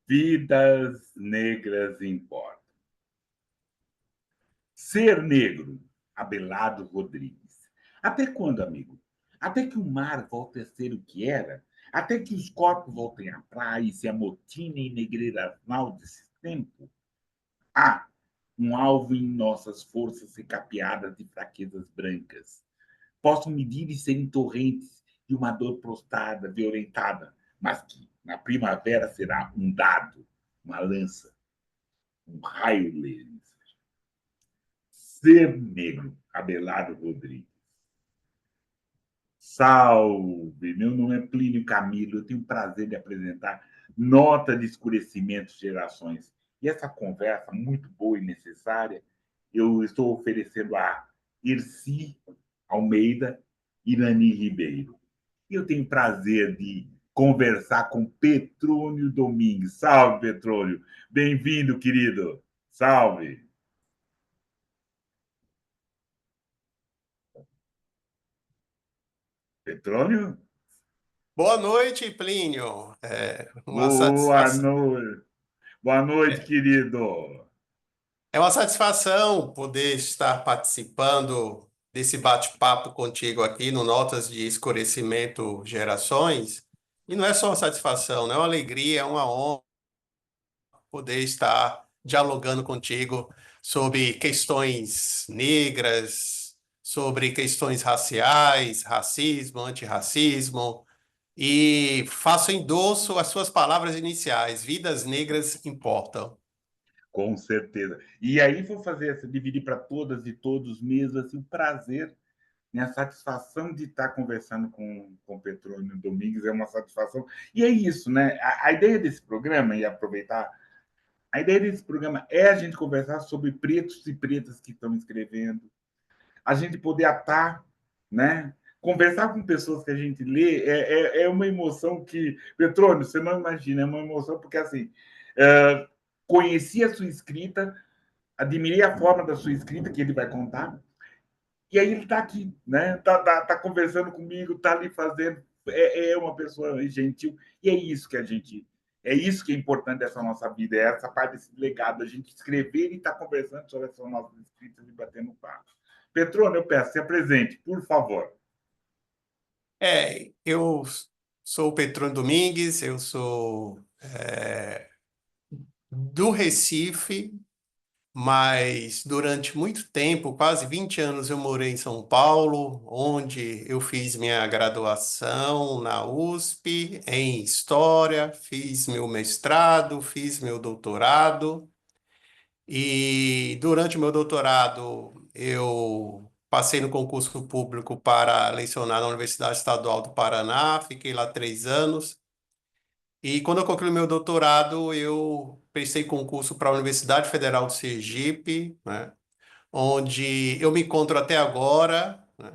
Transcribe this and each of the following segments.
Vidas negras importam. Ser negro, Abelardo Rodrigues. Até quando, amigo? Até que o mar volte a ser o que era? Até que os corpos voltem à praia e se amotinem em negreiras mal desse tempo? Ah, um alvo em nossas forças recapeadas de fraquezas brancas. Posso medir e serem torrentes de uma dor prostrada, violentada, mas que na primavera será um dado, uma lança, um raio laser. Ser negro, Abelardo Rodrigues. Salve! Meu nome é Plínio Camilo. Eu tenho o prazer de apresentar Nota de Escurecimento Gerações. E essa conversa muito boa e necessária, eu estou oferecendo a Irci Almeida e Nani Ribeiro. E eu tenho o prazer de conversar com Petrônio Domingues. Salve, Petrônio! Bem-vindo, querido! Salve! Petrônio? Boa noite, Plínio. Uma Boa satisfação, noite. Boa noite, querido. é uma satisfação poder estar participando desse bate-papo contigo aqui no Notas de Escurecimento Gerações. E não é só uma satisfação, não é uma alegria, é uma honra poder estar dialogando contigo sobre questões negras, sobre questões raciais, racismo, antirracismo. E faço endosso às suas palavras iniciais. Vidas negras importam. Com certeza. E aí vou fazer essa, dividir para todas e todos mesmo, assim, o prazer, né, a satisfação de estar conversando com o Petrônio Domingues é uma satisfação. E é isso, né? A ideia desse programa, e aproveitar, a ideia desse programa é a gente conversar sobre pretos e pretas que estão escrevendo, a gente poder atar, né? Conversar com pessoas que a gente lê é uma emoção que, Petrônio, você não imagina, é uma emoção porque, assim, conheci a sua escrita, admirei a forma da sua escrita que ele vai contar, e aí ele está aqui, né? Tá conversando comigo, tá ali fazendo, é uma pessoa gentil, e é isso que a gente, é isso que é importante dessa nossa vida, é essa parte desse legado, a gente escrever e estar tá conversando sobre essas nossas escritas e batendo papo. Petrônio, eu peço, se apresente, por favor. Eu sou o Petrônio Domingues, eu sou do Recife, mas durante muito tempo, quase 20 anos, eu morei em São Paulo, onde eu fiz minha graduação na USP em História, fiz meu mestrado, fiz meu doutorado. E durante o meu doutorado, eu passei no concurso público para lecionar na Universidade Estadual do Paraná, fiquei lá 3 anos. E quando eu concluí meu doutorado, eu prestei concurso para a Universidade Federal de Sergipe, né, onde eu me encontro até agora, né.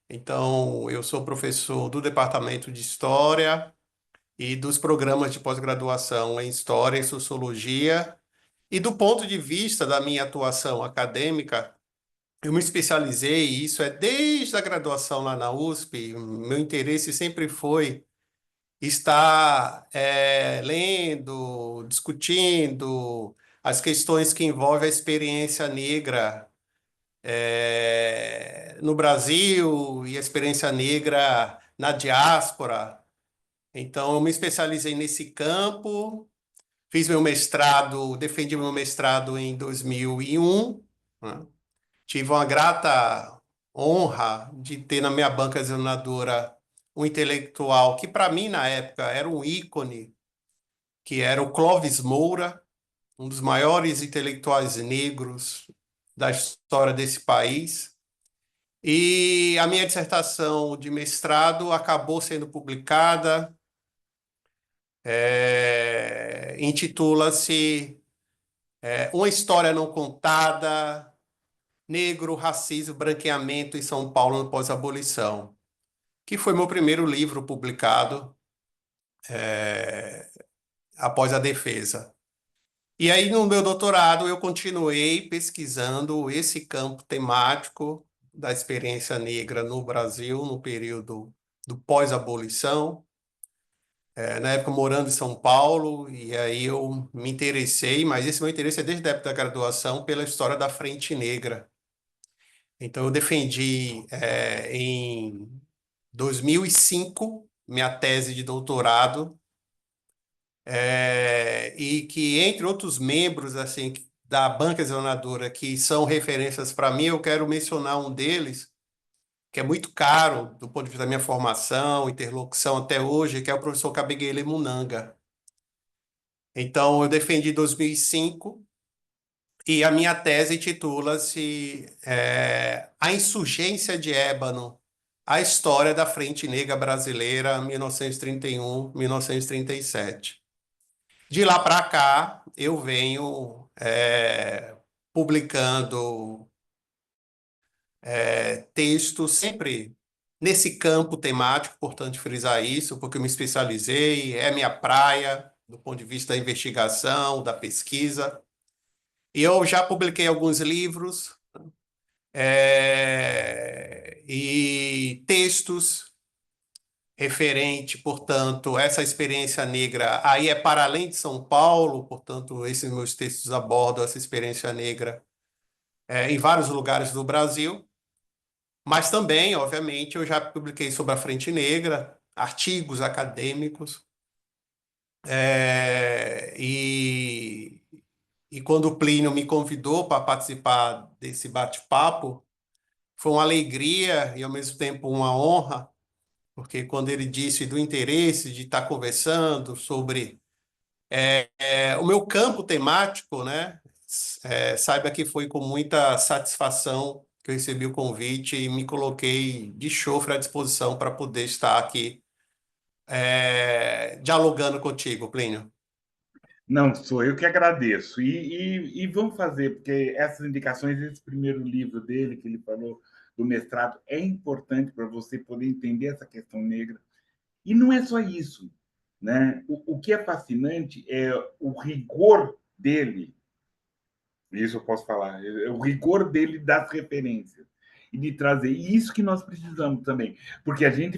Então, eu sou professor do Departamento de História e dos programas de pós-graduação em História e Sociologia. E do ponto de vista da minha atuação acadêmica, eu me especializei, e isso é desde a graduação lá na USP, meu interesse sempre foi estar lendo, discutindo as questões que envolvem a experiência negra no Brasil e a experiência negra na diáspora. Então, eu me especializei nesse campo. Fiz meu mestrado, defendi meu mestrado em 2001, né? Tive uma grata honra de ter na minha banca examinadora um intelectual que, para mim, na época, era um ícone, que era o Clóvis Moura, um dos maiores intelectuais negros da história desse país. E a minha dissertação de mestrado acabou sendo publicada, intitula-se Uma História Não Contada, Negro, Racismo, Branqueamento em São Paulo no Pós-Abolição, que foi meu primeiro livro publicado após a defesa. E aí, no meu doutorado, eu continuei pesquisando esse campo temático da experiência negra no Brasil, no período do pós-abolição. na época morando em São Paulo, e aí eu me interessei, mas esse meu interesse é desde a época da graduação pela história da Frente Negra. Então eu defendi em 2005 minha tese de doutorado, e que entre outros membros assim da banca examinadora que são referências para mim, eu quero mencionar um deles, que é muito caro do ponto de vista da minha formação, interlocução até hoje, que é o professor Kabengele Munanga. Então, eu defendi em 2005 e a minha tese titula-se A Insurgência de Ébano, a História da Frente Negra Brasileira, 1931-1937. De lá para cá, eu venho publicando textos sempre nesse campo temático, importante frisar isso, porque eu me especializei, é minha praia, do ponto de vista da investigação, da pesquisa. E eu já publiquei alguns livros e textos referente, portanto, essa experiência negra aí é para além de São Paulo, portanto, esses meus textos abordam essa experiência negra em vários lugares do Brasil, mas também, obviamente, eu já publiquei sobre a Frente Negra, artigos acadêmicos, e quando o Plínio me convidou para participar desse bate-papo, foi uma alegria e, ao mesmo tempo, uma honra, porque quando ele disse do interesse de estar conversando sobre o meu campo temático, né? Saiba que foi com muita satisfação que eu recebi o convite e me coloquei de chofre à disposição para poder estar aqui dialogando contigo, Plínio. Não, sou eu que agradeço. E vamos fazer, porque essas indicações, esse primeiro livro dele, que ele falou do mestrado, é importante para você poder entender essa questão negra. E não é só isso. Né? O que é fascinante é o rigor dele, isso eu posso falar, é o rigor dele das referências. E de trazer isso que nós precisamos também. Porque a gente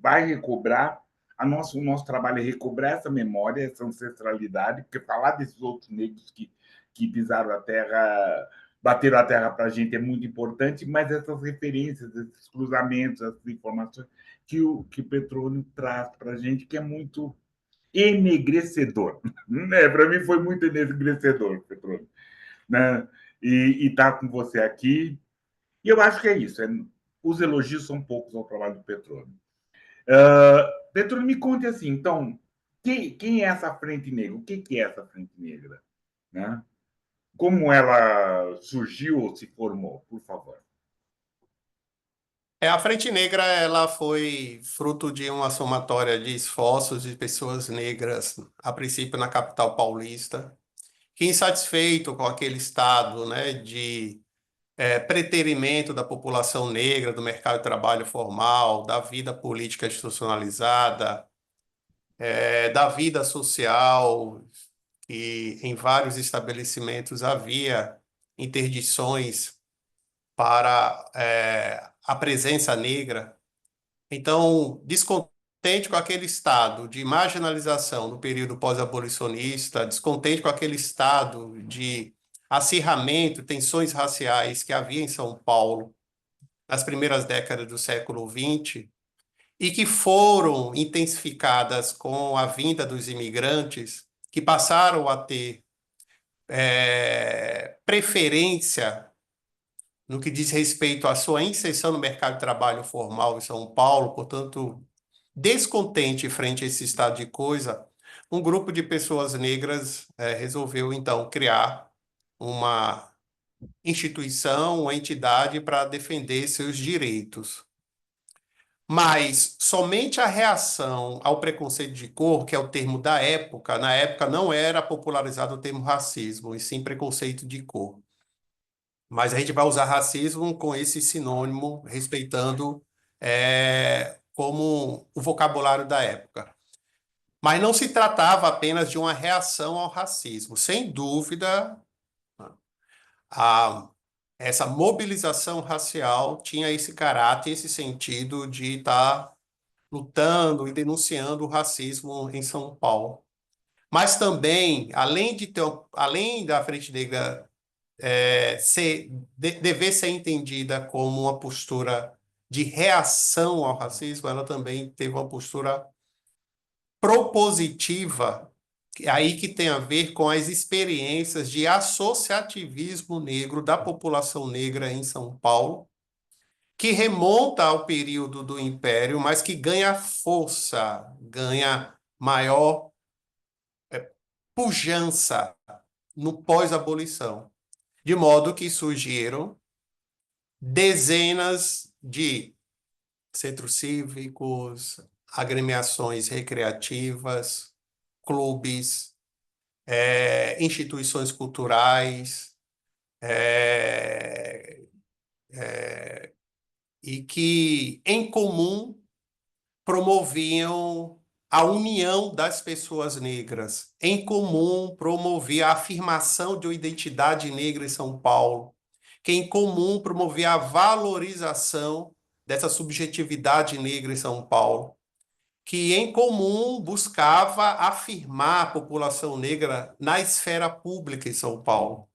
vai recobrar o nosso trabalho é recobrar essa memória, essa ancestralidade, porque falar desses outros negros que pisaram a terra, bateram a terra para a gente é muito importante, mas essas referências, esses cruzamentos, essas informações que o Petrônio traz para a gente, que é muito enegrecedor. Né? Para mim foi muito enegrecedor, Petrônio. Né? E estar com você aqui. E eu acho que é isso. Os elogios são poucos ao trabalho do Petrônio. Petrônio, me conte assim, então, quem é essa frente negra? O que é essa frente negra? Né? Como ela surgiu ou se formou, por favor? A Frente Negra ela foi fruto de uma somatória de esforços de pessoas negras, a princípio na capital paulista, que insatisfeito com aquele estado, né, de preterimento da população negra, do mercado de trabalho formal, da vida política institucionalizada, da vida social, que em vários estabelecimentos havia interdições para a presença negra. Então, descontente com aquele estado de marginalização no período pós-abolicionista, descontente com aquele estado de acirramento, tensões raciais que havia em São Paulo nas primeiras décadas do século XX e que foram intensificadas com a vinda dos imigrantes, que passaram a ter preferência no que diz respeito à sua inserção no mercado de trabalho formal em São Paulo, portanto, descontente frente a esse estado de coisa, um grupo de pessoas negras resolveu, então, criar uma instituição, uma entidade para defender seus direitos. Mas somente a reação ao preconceito de cor, que é o termo da época, na época não era popularizado o termo racismo, e sim preconceito de cor. Mas a gente vai usar racismo com esse sinônimo, respeitando como o vocabulário da época. Mas não se tratava apenas de uma reação ao racismo. Sem dúvida, a, essa mobilização racial tinha esse caráter, esse sentido de estar lutando e denunciando o racismo em São Paulo. Mas também, além da Frente Negra dever ser entendida como uma postura de reação ao racismo, ela também teve uma postura propositiva, aí que tem a ver com as experiências de associativismo negro da população negra em São Paulo, que remonta ao período do Império, mas que ganha força, ganha maior pujança no pós-abolição. De modo que surgiram dezenas de centros cívicos, agremiações recreativas, clubes, instituições culturais, é, e que, em comum, promoviam a união das pessoas negras. Em comum, promovia a afirmação de uma identidade negra em São Paulo, que em comum promovia a valorização dessa subjetividade negra em São Paulo, que em comum buscava afirmar a população negra na esfera pública em São Paulo.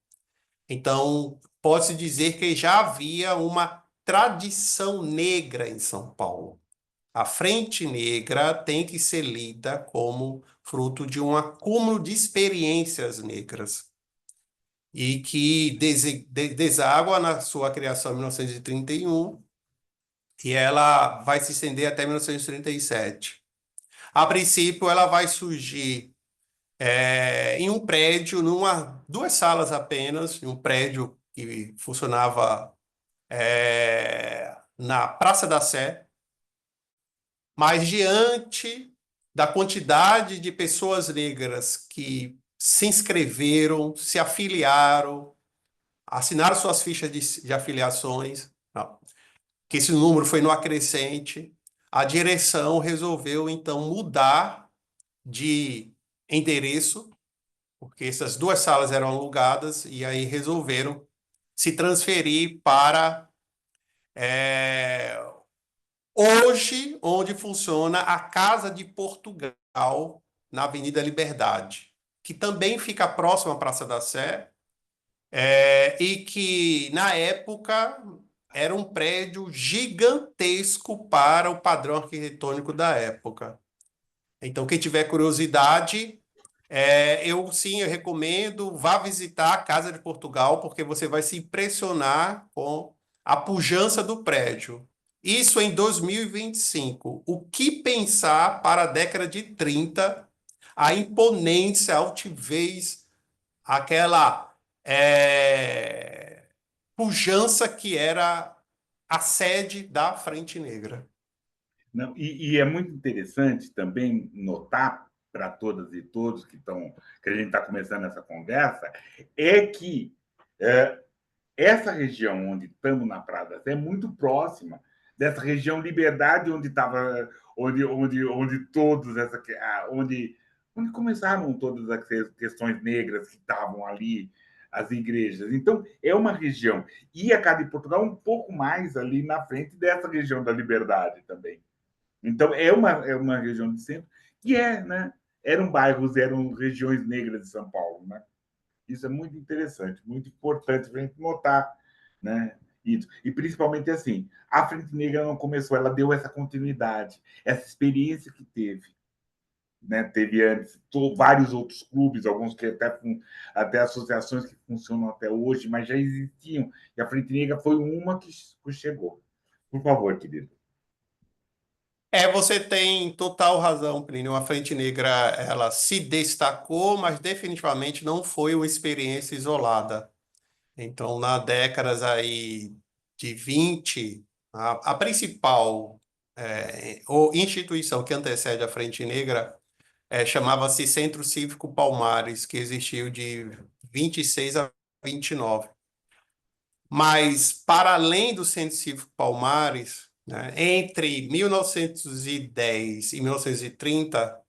Então, pode-se dizer que já havia uma tradição negra em São Paulo. A Frente Negra tem que ser lida como fruto de um acúmulo de experiências negras e que deságua na sua criação em 1931 e ela vai se estender até 1937. A princípio, ela vai surgir em um prédio, duas salas apenas, em um prédio que funcionava na Praça da Sé, mas diante da quantidade de pessoas negras que se inscreveram, se afiliaram, assinaram suas fichas de afiliações, não, que esse número foi no acrescente, a direção resolveu, então, mudar de endereço, porque essas duas salas eram alugadas, e aí resolveram se transferir para hoje, onde funciona a Casa de Portugal, na Avenida Liberdade, que também fica próximo à Praça da Sé, e que, na época, era um prédio gigantesco para o padrão arquitetônico da época. Então, quem tiver curiosidade, eu recomendo, vá visitar a Casa de Portugal, porque você vai se impressionar com a pujança do prédio. Isso em 2025. O que pensar para a década de 30? A imponência, a altivez, aquela pujança que era a sede da Frente Negra. Não, e é muito interessante também notar para todas e todos que a gente está começando essa conversa, é que é, essa região onde estamos na Praça é muito próxima dessa região Liberdade onde estava onde todos onde começaram todas as questões negras que estavam ali, as igrejas. Então é uma região, e a Casa de Portugal um pouco mais ali na frente dessa região da Liberdade também. Então é uma região de centro que né, eram regiões negras de São Paulo, né? Isso é muito interessante, muito importante para a gente notar, né? Isso. E principalmente assim, a Frente Negra não começou, ela deu essa continuidade, essa experiência que teve. Né? Teve antes vários outros clubes, alguns que até associações que funcionam até hoje, mas já existiam. E a Frente Negra foi uma que chegou. Por favor, querido. Você tem total razão, Plínio. A Frente Negra, ela se destacou, mas definitivamente não foi uma experiência isolada. Então, na décadas aí de 20, a principal ou instituição que antecede a Frente Negra chamava-se Centro Cívico Palmares, que existiu de 26 a 29. Mas, para além do Centro Cívico Palmares, né, entre 1910 e 1930,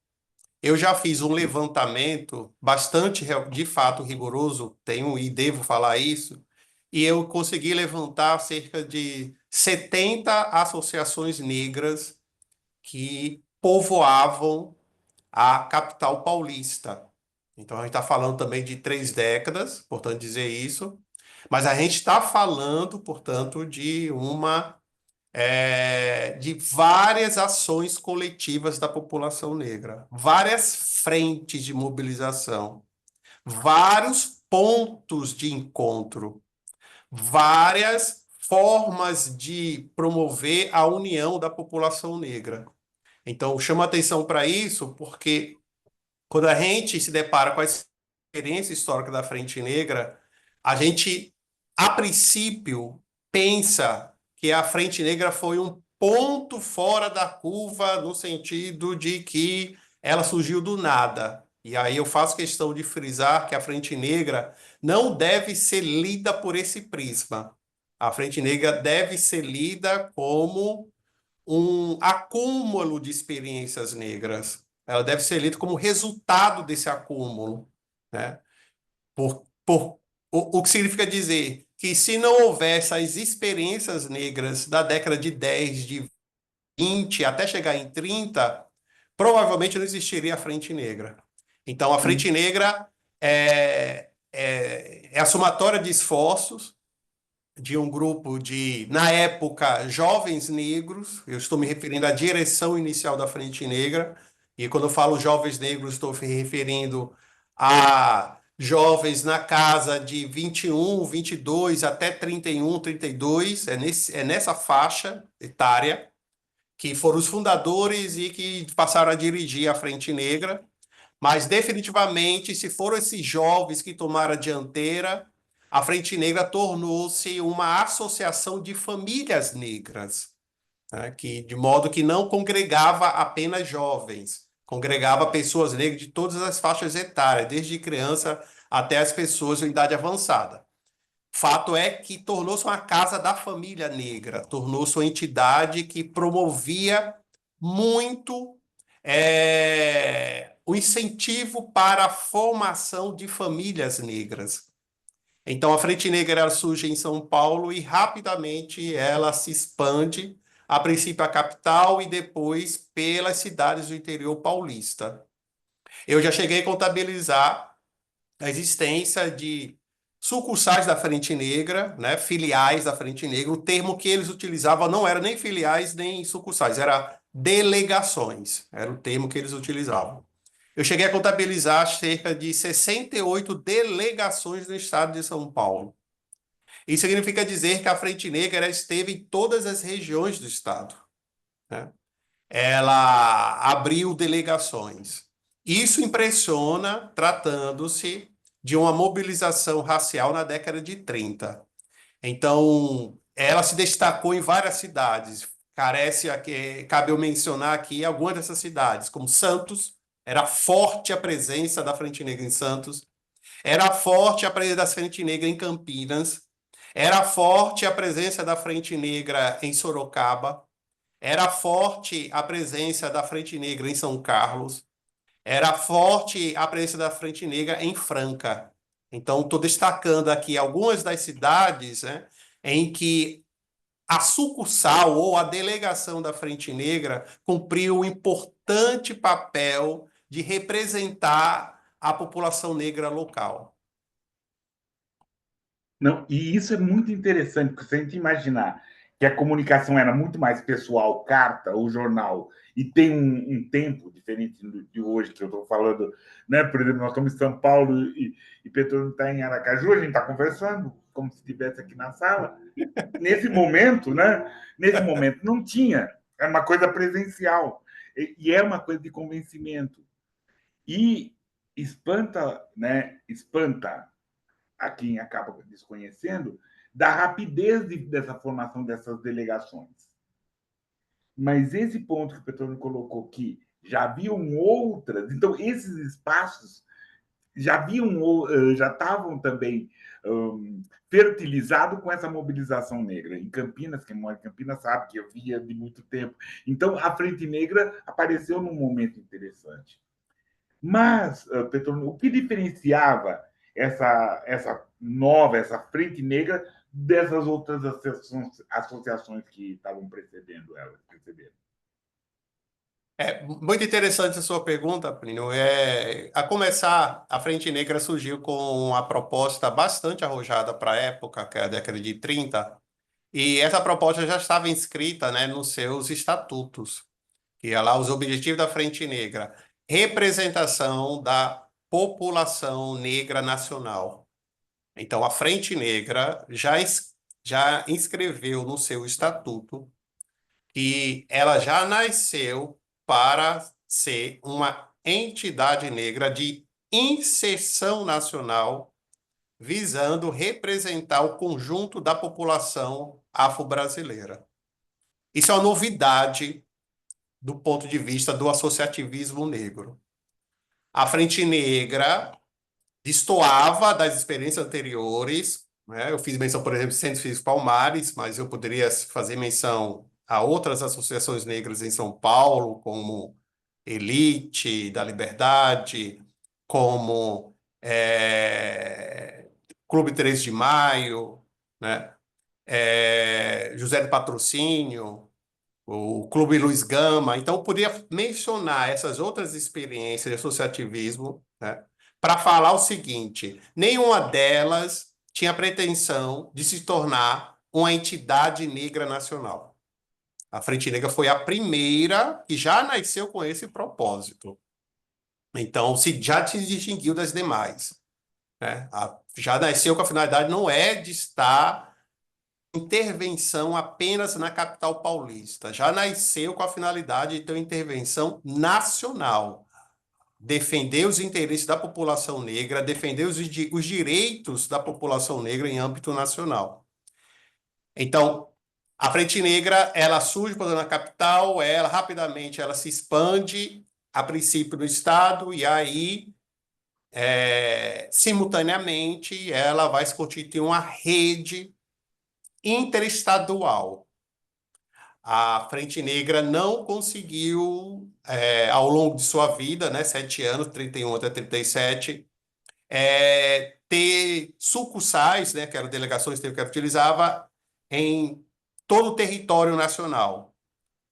eu já fiz um levantamento bastante, de fato, rigoroso, tenho e devo falar isso, e eu consegui levantar cerca de 70 associações negras que povoavam a capital paulista. Então, a gente está falando também de 3 décadas, portanto, dizer isso. Mas a gente está falando, portanto, de várias ações coletivas da população negra, várias frentes de mobilização, vários pontos de encontro, várias formas de promover a união da população negra. Então, chama atenção para isso porque quando a gente se depara com a experiência histórica da Frente Negra, a gente, a princípio, pensa que a Frente Negra foi um ponto fora da curva, no sentido de que ela surgiu do nada. E aí eu faço questão de frisar que a Frente Negra não deve ser lida por esse prisma. A Frente Negra deve ser lida como um acúmulo de experiências negras. Ela deve ser lida como resultado desse acúmulo, né? O que significa dizer que se não houvesse as experiências negras da década de 10, de 20, até chegar em 30, provavelmente não existiria a Frente Negra. Então, a Frente Negra é a somatória de esforços de um grupo de, na época, jovens negros. Eu estou me referindo à direção inicial da Frente Negra, e quando eu falo jovens negros, estou me referindo a jovens na casa de 21, 22 até 31, 32, é nessa faixa etária, que foram os fundadores e que passaram a dirigir a Frente Negra. Mas, definitivamente, se foram esses jovens que tomaram a dianteira, a Frente Negra tornou-se uma associação de famílias negras, né, de modo que não congregava apenas jovens, congregava pessoas negras de todas as faixas etárias, desde criança até as pessoas em idade avançada. Fato é que tornou-se uma casa da família negra, tornou-se uma entidade que promovia muito o incentivo para a formação de famílias negras. Então, a Frente Negra ela surge em São Paulo e rapidamente ela se expande, a princípio a capital e depois pelas cidades do interior paulista. Eu já cheguei a contabilizar a existência de sucursais da Frente Negra, né, filiais da Frente Negra. O termo que eles utilizavam não era nem filiais nem sucursais, era delegações, era o termo que eles utilizavam. Eu cheguei a contabilizar cerca de 68 delegações no estado de São Paulo. Isso significa dizer que a Frente Negra esteve em todas as regiões do estado, né? Ela abriu delegações. Isso impressiona, tratando-se de uma mobilização racial na década de 30. Então, ela se destacou em várias cidades. Cabe eu mencionar aqui algumas dessas cidades, como Santos, era forte a presença da Frente Negra em Santos, era forte a presença da Frente Negra em Campinas, era forte a presença da Frente Negra em Sorocaba, era forte a presença da Frente Negra em São Carlos, era forte a presença da Frente Negra em Franca. Então, estou destacando aqui algumas das cidades, né, em que a sucursal ou a delegação da Frente Negra cumpriu um importante papel de representar a população negra local. Não, e isso é muito interessante, porque se a gente imaginar que a comunicação era muito mais pessoal, carta ou jornal, e tem um tempo diferente de hoje, que eu estou falando, né? Por exemplo, nós estamos em São Paulo e Petróleo está em Aracaju, a gente está conversando como se estivesse aqui na sala. Nesse momento, né? Nesse momento não tinha, é uma coisa presencial, e é uma coisa de convencimento. E espanta, né? Espanta a quem acaba desconhecendo, da rapidez dessa formação dessas delegações. Mas esse ponto que o Petrônio colocou, que já haviam outras, então esses espaços já estavam também fertilizados com essa mobilização negra. Em Campinas, quem mora em Campinas sabe que eu via de muito tempo. Então, a Frente Negra apareceu num momento interessante. Mas, Petrônio, o que diferenciava essa frente negra dessas outras associações que estavam precedendo ela? Precedendo? É muito interessante a sua pergunta, Plínio. A começar, a Frente Negra surgiu com uma proposta bastante arrojada para a época, que é a década de 30, e essa proposta já estava inscrita, né, nos seus estatutos, que é lá os objetivos da Frente Negra: representação da população negra nacional. Então, a Frente Negra já inscreveu no seu estatuto que ela já nasceu para ser uma entidade negra de inserção nacional, visando representar o conjunto da população afro-brasileira. Isso é uma novidade do ponto de vista do associativismo negro. A Frente Negra destoava das experiências anteriores, né? Eu fiz menção, por exemplo, de Centro Cívico Palmares, mas eu poderia fazer menção a outras associações negras em São Paulo, como Elite da Liberdade, como Clube 13 de Maio, né? José de Patrocínio, o Clube Luiz Gama. Então, eu poderia mencionar essas outras experiências de associativismo, né, para falar o seguinte: nenhuma delas tinha pretensão de se tornar uma entidade negra nacional. A Frente Negra foi a primeira que já nasceu com esse propósito. Então, já se distinguiu das demais, né? Já nasceu com a finalidade não é de estar intervenção apenas na capital paulista. Já nasceu com a finalidade de ter uma intervenção nacional. Defender os interesses da população negra, defender os direitos da população negra em âmbito nacional. Então, a Frente Negra, ela surge quando na capital, ela rapidamente ela se expande, a princípio no estado, e aí, simultaneamente, ela vai se constituir uma rede interestadual. A Frente Negra não conseguiu, ao longo de sua vida, né, 7 anos, 31 até 37, ter sucursais, né, que eram delegações que ela utilizava, em todo o território nacional.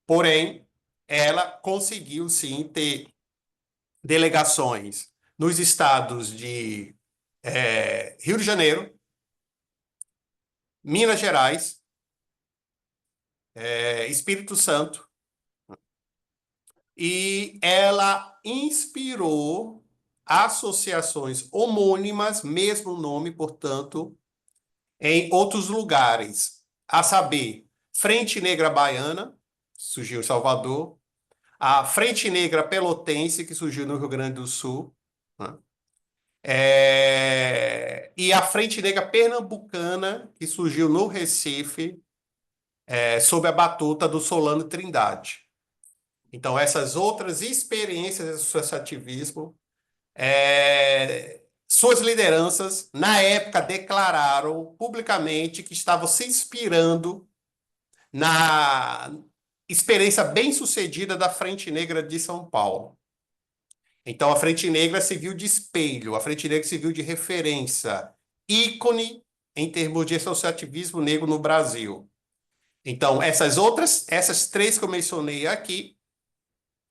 Porém, ela conseguiu, sim, ter delegações nos estados de Rio de Janeiro, Minas Gerais, Espírito Santo, e ela inspirou associações homônimas, mesmo nome, portanto, em outros lugares, a saber, Frente Negra Baiana, surgiu em Salvador, a Frente Negra Pelotense, que surgiu no Rio Grande do Sul, né? E a Frente Negra Pernambucana, que surgiu no Recife, sob a batuta do Solano Trindade. Então, essas outras experiências de associativismo, suas lideranças, na época, declararam publicamente que estavam se inspirando na experiência bem-sucedida da Frente Negra de São Paulo. Então, a Frente Negra serviu de espelho, a Frente Negra serviu de referência, ícone em termos de associativismo negro no Brasil. Então, essas três que eu mencionei aqui,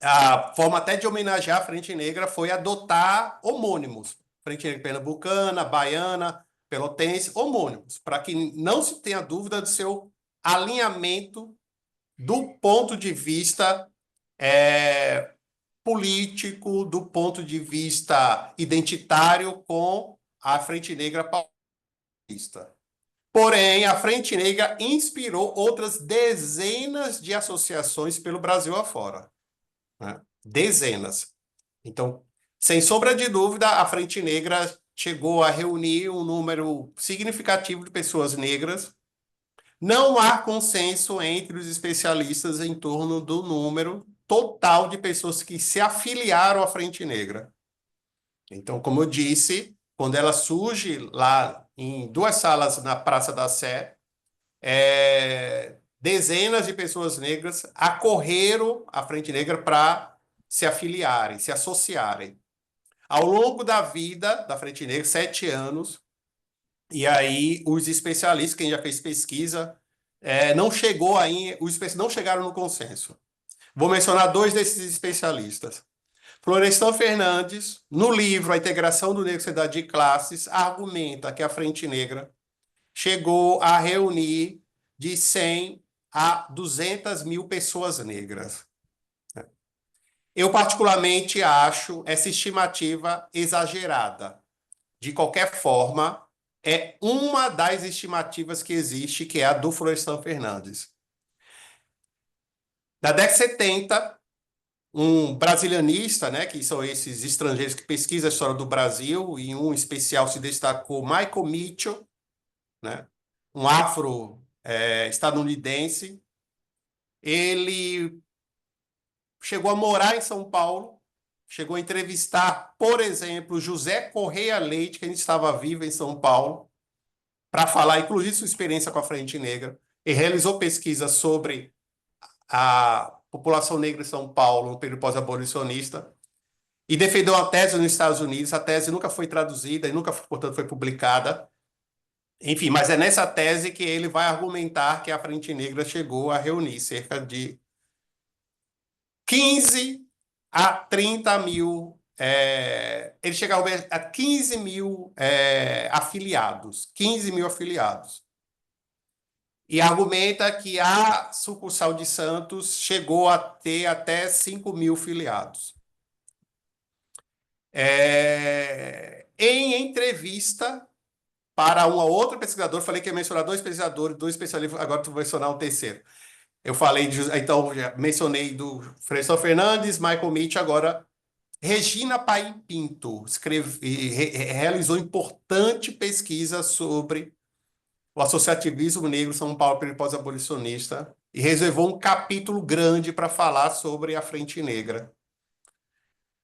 a forma até de homenagear a Frente Negra foi adotar homônimos. Frente Negra Pernambucana, Baiana, Pelotense, homônimos, para que não se tenha dúvida do seu alinhamento do ponto de vista político, do ponto de vista identitário com a Frente Negra paulista. Porém, a Frente Negra inspirou outras dezenas de associações pelo Brasil afora, né? Dezenas. Então, sem sombra de dúvida, a Frente Negra chegou a reunir um número significativo de pessoas negras. Não há consenso entre os especialistas em torno do número total de pessoas que se afiliaram à Frente Negra. Então, como eu disse, quando ela surge lá em 2 salas na Praça da Sé, dezenas de pessoas negras acorreram à Frente Negra para se afiliarem, se associarem. Ao longo da vida da Frente Negra, 7 anos, e aí os especialistas, quem já fez pesquisa, não chegaram no consenso. Vou mencionar dois desses especialistas. Florestan Fernandes, no livro A Integração do Negro em Sociedade de Classes, argumenta que a Frente Negra chegou a reunir de 100 a 200 mil pessoas negras. Eu, particularmente, acho essa estimativa exagerada. De qualquer forma, é uma das estimativas que existe, que é a do Florestan Fernandes. Na década de 70, um brasilianista, né, que são esses estrangeiros que pesquisam a história do Brasil, e em um especial se destacou Michael Mitchell, né, um afro-estadunidense. Ele chegou a morar em São Paulo, chegou a entrevistar, por exemplo, José Correia Leite, que ainda estava vivo em São Paulo, para falar, inclusive, sua experiência com a Frente Negra, e realizou pesquisas sobre a população negra em São Paulo no período pós-abolicionista, e defendeu uma tese nos Estados Unidos. A tese nunca foi traduzida e nunca, portanto, foi publicada. Enfim, mas é nessa tese que ele vai argumentar que a Frente Negra chegou a reunir cerca de 15 a 30 mil, ele chega a 15 mil afiliados, 15 mil afiliados. E argumenta que a sucursal de Santos chegou a ter até 5 mil filiados. Em entrevista para uma outra pesquisadora, falei que ia mencionar dois pesquisadores, dois especialistas, agora vou mencionar o terceiro. Eu falei, então, já mencionei do Florestan Fernandes, Michael Mitchell, agora Regina Paim Pinto realizou importante pesquisa sobre o associativismo negro em São Paulo período pós-abolicionista e reservou um capítulo grande para falar sobre a Frente Negra.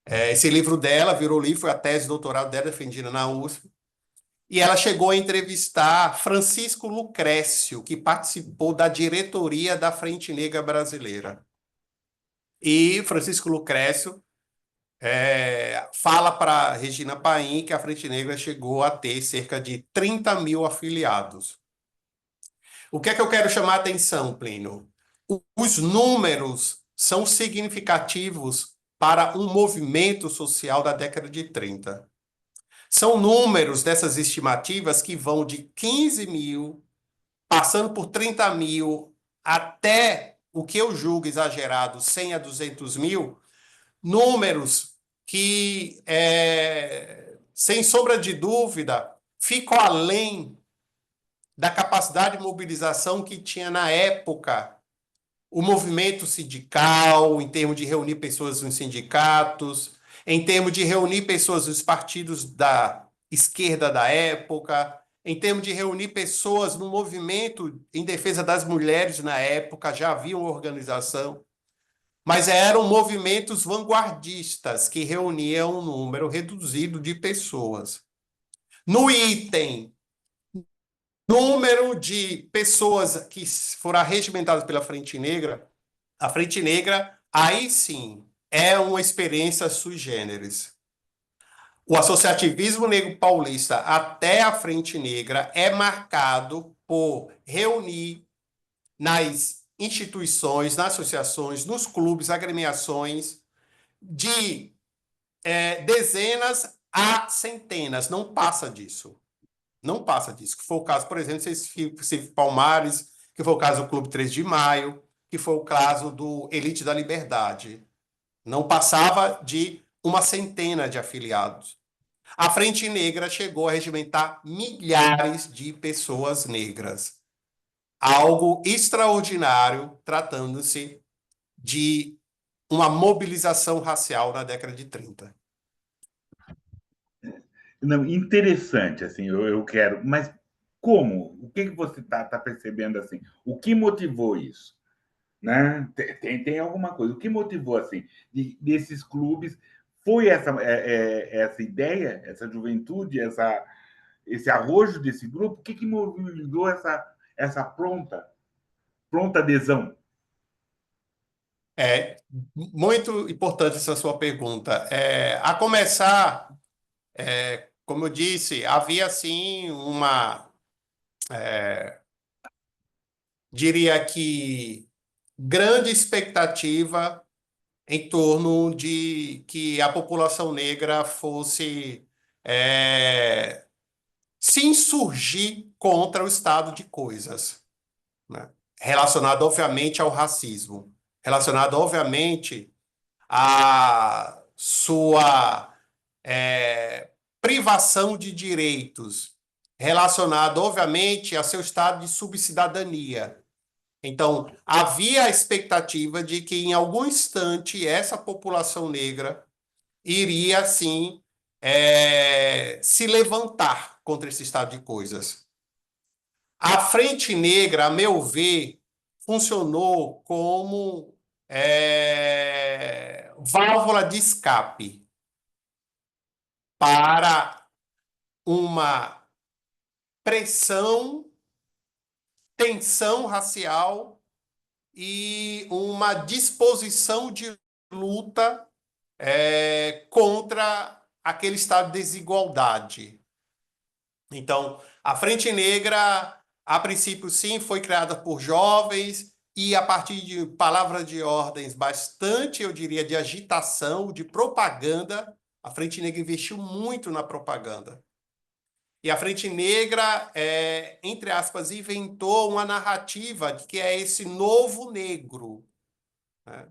Esse livro dela virou livro, foi a tese de doutorado dela defendida na USP. E ela chegou a entrevistar Francisco Lucrécio, que participou da diretoria da Frente Negra Brasileira. E Francisco Lucrécio fala para Regina Paim que a Frente Negra chegou a ter cerca de 30 mil afiliados. O que é que eu quero chamar a atenção, Plínio? Os números são significativos para um movimento social da década de 30. São números dessas estimativas que vão de 15 mil, passando por 30 mil, até o que eu julgo exagerado, 100 a 200 mil, números que, sem sombra de dúvida, ficam além da capacidade de mobilização que tinha na época o movimento sindical, em termos de reunir pessoas nos sindicatos, em termos de reunir pessoas nos partidos da esquerda da época, em termos de reunir pessoas no movimento em defesa das mulheres na época, já havia uma organização, mas eram movimentos vanguardistas que reuniam um número reduzido de pessoas. No item número de pessoas que foram arregimentadas pela Frente Negra, a Frente Negra, aí sim, é uma experiência sui generis. O associativismo negro paulista até a Frente Negra é marcado por reunir nas instituições, nas associações, nos clubes, agremiações, de dezenas a centenas, não passa disso. Não passa disso. Que foi o caso, por exemplo, Cif Palmares, que foi o caso do Clube 3 de Maio, que foi o caso do Elite da Liberdade. Não passava de uma centena de afiliados. A Frente Negra chegou a regimentar milhares de pessoas negras. Algo extraordinário, tratando-se de uma mobilização racial na década de 30. Não, interessante, assim, eu quero. Mas como? O que você está percebendo assim? O que motivou isso? Né? Tem alguma coisa. O que motivou assim desses clubes? Foi essa ideia, essa juventude, esse arrojo desse grupo? O que mobilizou essa pronta adesão? É muito importante essa sua pergunta. A começar, como eu disse, havia assim diria que grande expectativa em torno de que a população negra fosse se insurgir contra o estado de coisas, né? Relacionado, obviamente, ao racismo, relacionado, obviamente, à sua privação de direitos, relacionado, obviamente, a seu estado de subcidadania. Então, havia a expectativa de que, em algum instante, essa população negra iria, sim, se levantar contra esse estado de coisas. A Frente Negra, a meu ver, funcionou como válvula de escape para uma pressão, tensão racial e uma disposição de luta contra aquele estado de desigualdade. Então, a Frente Negra, a princípio, sim, foi criada por jovens e a partir de palavras de ordens bastante, eu diria, de agitação, de propaganda, a Frente Negra investiu muito na propaganda. E a Frente Negra, entre aspas, inventou uma narrativa de que é esse novo negro, né?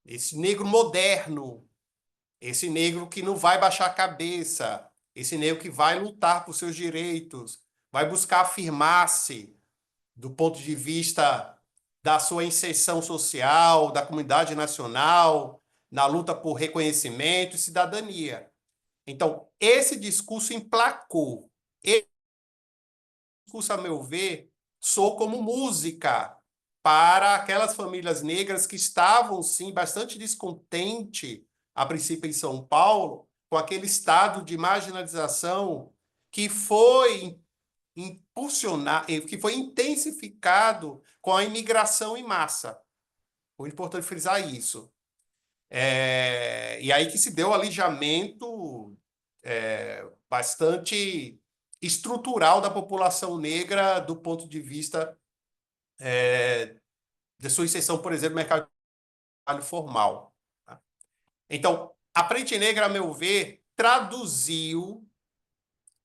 Esse negro moderno, esse negro que não vai baixar a cabeça, esse negro que vai lutar por seus direitos, vai buscar afirmar-se do ponto de vista da sua inserção social, da comunidade nacional, na luta por reconhecimento e cidadania. Então, esse discurso emplacou. Esse discurso, a meu ver, soou como música para aquelas famílias negras que estavam, sim, bastante descontentes, a princípio em São Paulo, com aquele estado de marginalização que foi impulsionar, que foi intensificado com a imigração em massa. Foi importante frisar isso. E aí que se deu o alijamento bastante estrutural da população negra do ponto de vista de sua inserção, por exemplo, no mercado de trabalho formal. Tá? Então, a Frente Negra, a meu ver, traduziu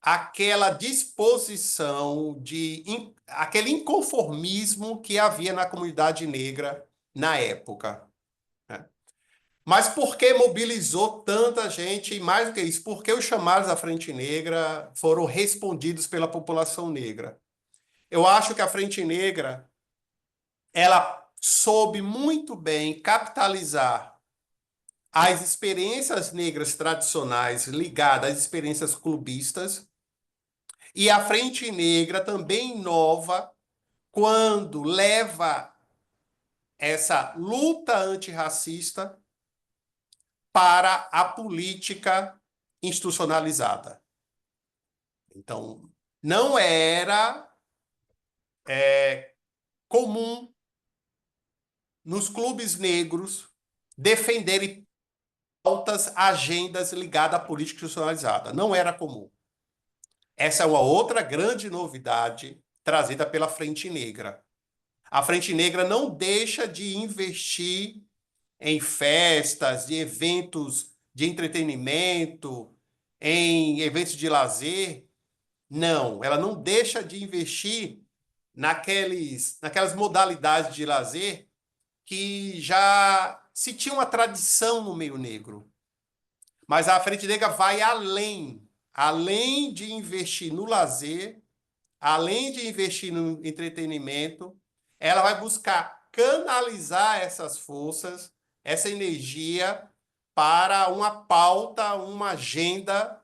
aquela disposição aquele inconformismo que havia na comunidade negra na época, né? Mas por que mobilizou tanta gente? E mais do que isso, por que os chamados da Frente Negra foram respondidos pela população negra? Eu acho que a Frente Negra ela soube muito bem capitalizar as experiências negras tradicionais ligadas às experiências clubistas. E a Frente Negra também inova quando leva essa luta antirracista para a política institucionalizada. Então, não era comum nos clubes negros defenderem altas agendas ligadas à política institucionalizada. Não era comum. Essa é uma outra grande novidade trazida pela Frente Negra. A Frente Negra não deixa de investir em festas, em eventos de entretenimento, em eventos de lazer. Não, ela não deixa de investir naquelas modalidades de lazer que já se tinha uma tradição no meio negro. Mas a Frente Negra vai além de investir no lazer, além de investir no entretenimento, ela vai buscar canalizar essas forças, essa energia para uma pauta, uma agenda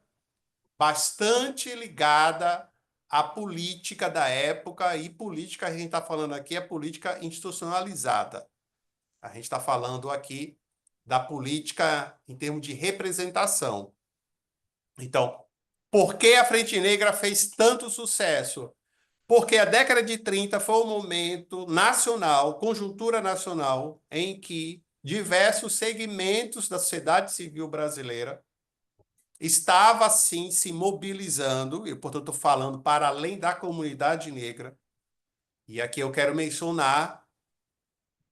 bastante ligada à política da época, e política, a gente está falando aqui, é política institucionalizada. A gente está falando aqui da política em termos de representação. Então, por que a Frente Negra fez tanto sucesso? Porque a década de 30 foi um momento nacional, conjuntura nacional, em que diversos segmentos da sociedade civil brasileira estava, sim, se mobilizando, e, portanto, estou falando para além da comunidade negra. E aqui eu quero mencionar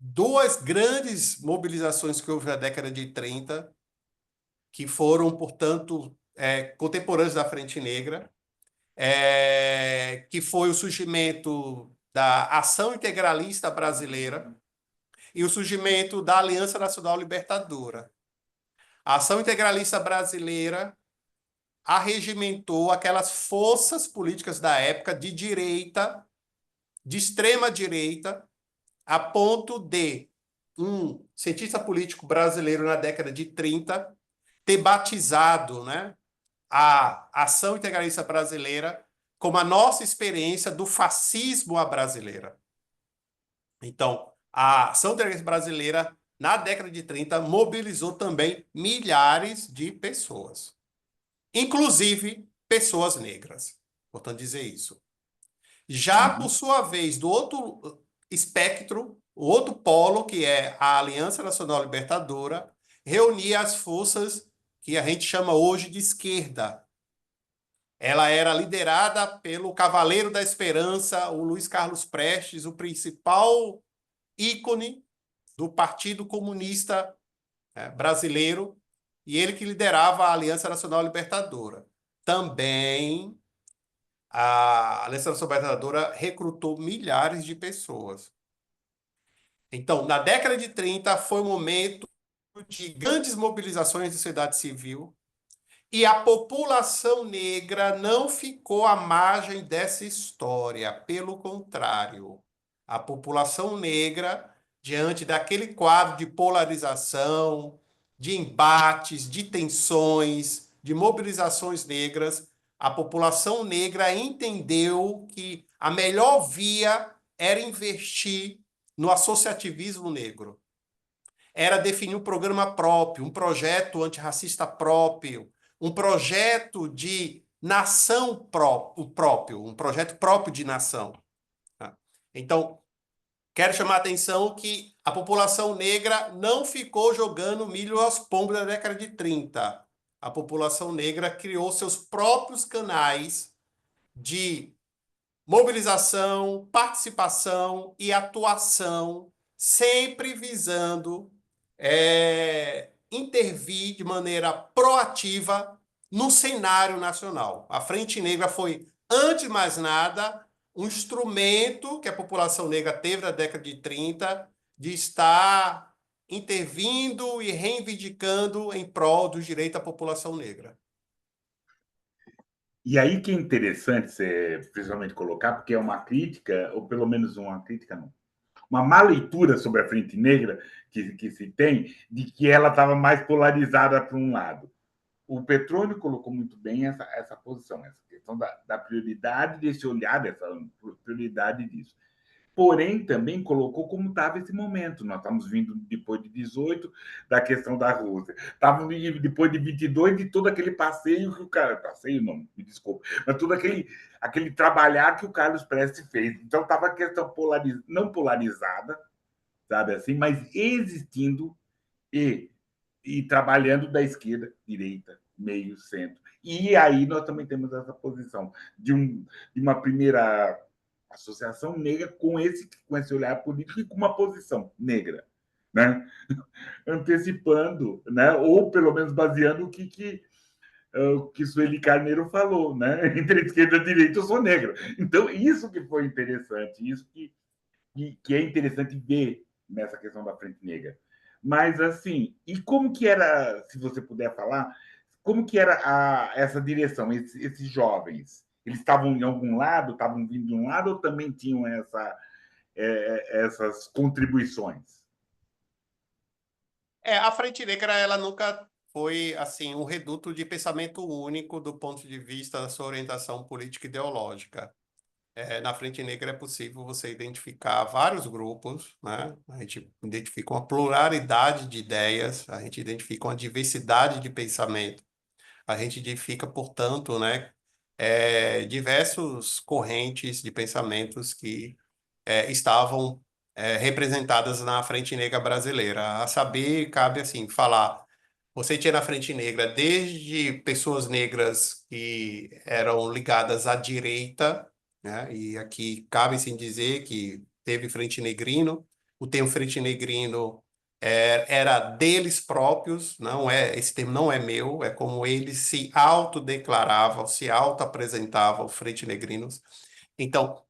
duas grandes mobilizações que houve na década de 30, que foram, portanto, contemporâneas da Frente Negra, que foi o surgimento da Ação Integralista Brasileira e o surgimento da Aliança Nacional Libertadora. A Ação Integralista Brasileira arregimentou aquelas forças políticas da época de direita, de extrema direita, a ponto de um cientista político brasileiro na década de 30 ter batizado, né, a Ação Integralista Brasileira como a nossa experiência do fascismo à brasileira. Então, a Ação Integralista Brasileira, na década de 30, mobilizou também milhares de pessoas, inclusive pessoas negras. Importante dizer isso. Já, por Uhum. sua vez, do outro espectro, o outro polo, que é a Aliança Nacional Libertadora, reunia as forças que a gente chama hoje de esquerda. Ela era liderada pelo Cavaleiro da Esperança, o Luiz Carlos Prestes, o principal ícone do Partido Comunista brasileiro, e ele que liderava a Aliança Nacional Libertadora. Também a Aliança Nacional Libertadora recrutou milhares de pessoas. Então, na década de 30, foi um momento de grandes mobilizações da sociedade civil, e a população negra não ficou à margem dessa história. Pelo contrário, a população negra, diante daquele quadro de polarização, de embates, de tensões, de mobilizações negras, a população negra entendeu que a melhor via era investir no associativismo negro. Era definir um programa próprio, um projeto antirracista próprio, um projeto de nação próprio, um projeto próprio de nação. Então, quero chamar a atenção que a população negra não ficou jogando milho aos pombos na década de 30. A população negra criou seus próprios canais de mobilização, participação e atuação, sempre visando intervir de maneira proativa no cenário nacional. A Frente Negra foi, antes de mais nada, um instrumento que a população negra teve na década de 30 de estar intervindo e reivindicando em prol do direito da população negra. E aí que é interessante você principalmente colocar, porque é uma crítica, ou pelo menos uma crítica, não, uma má leitura sobre a Frente Negra que se tem, de que ela estava mais polarizada para um lado. O Petrônio colocou muito bem essa posição, essa questão da prioridade desse olhar, dessa prioridade disso. Porém, também colocou como estava esse momento. Nós estamos vindo depois de 18, da questão da Rússia. Estávamos depois de 22, de todo aquele passeio que o cara. Passeio não, me desculpa. Mas todo aquele trabalhar que o Carlos Prestes fez. Então, estava a questão não polarizada, sabe assim, mas existindo e trabalhando da esquerda, direita, meio, centro. E aí nós também temos essa posição de uma primeira associação negra com esse olhar político e com uma posição negra, né? Antecipando, né? Ou pelo menos baseando o que Sueli Carneiro falou, né? Entre a esquerda e a direita eu sou negro. Então, isso que foi interessante, isso que é interessante ver nessa questão da Frente Negra. Mas, assim, e como que era, se você puder falar, como que era essa direção, esses jovens? Eles estavam em algum lado, estavam vindo de um lado ou também tinham essas contribuições? A Frente Negra, ela nunca foi assim um reduto de pensamento único do ponto de vista da sua orientação política e ideológica. Na Frente Negra é possível você identificar vários grupos, né? A gente identifica uma pluralidade de ideias, a gente identifica uma diversidade de pensamento, a gente identifica, portanto, né, diversos correntes de pensamentos que estavam representadas na Frente Negra brasileira. A saber, cabe assim falar. Você tinha na Frente Negra desde pessoas negras que eram ligadas à direita, né? E aqui cabe sim dizer que teve Frente Negrino, o termo frente negrino era deles próprios, não é, esse termo não é meu, é como eles se autodeclaravam, se auto-apresentavam, frente negrinos. Então,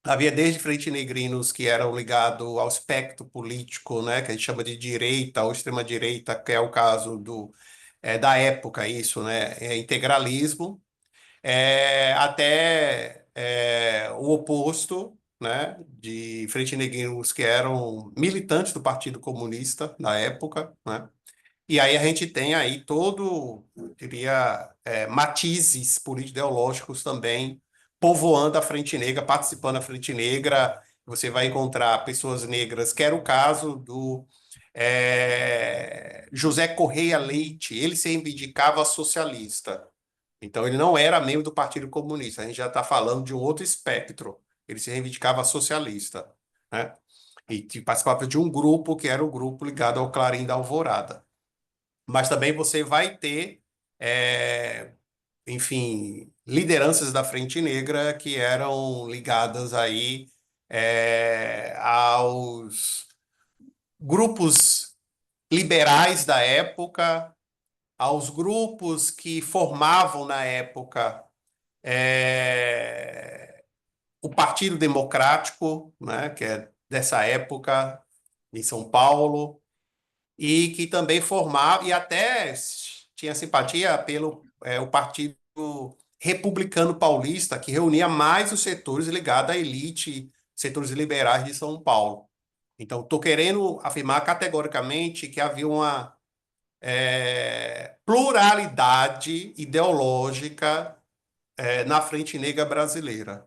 havia desde frente negrinos que eram ligados ao espectro político, né, que a gente chama de direita ou extrema-direita, que é o caso da época, isso, né, integralismo, até o oposto, né, de frente negrinos que eram militantes do Partido Comunista na época, né? E aí a gente tem aí todo, eu diria, matizes político-ideológicos também povoando a Frente Negra, participando da Frente Negra. Você vai encontrar pessoas negras, que era o caso do José Correia Leite. Ele se reivindicava socialista. Então, ele não era membro do Partido Comunista. A gente já está falando de um outro espectro. Ele se reivindicava socialista, né? E participava de um grupo que era o grupo ligado ao Clarim da Alvorada. Mas também você vai ter, enfim, lideranças da Frente Negra que eram ligadas aí aos grupos liberais da época, aos grupos que formavam na época o Partido Democrático, né, que é dessa época, em São Paulo, e que também formava, e até tinha simpatia pelo o Partido Republicano Paulista, que reunia mais os setores ligados à elite, setores liberais de São Paulo. Então, estou querendo afirmar categoricamente que havia uma pluralidade ideológica na Frente Negra brasileira.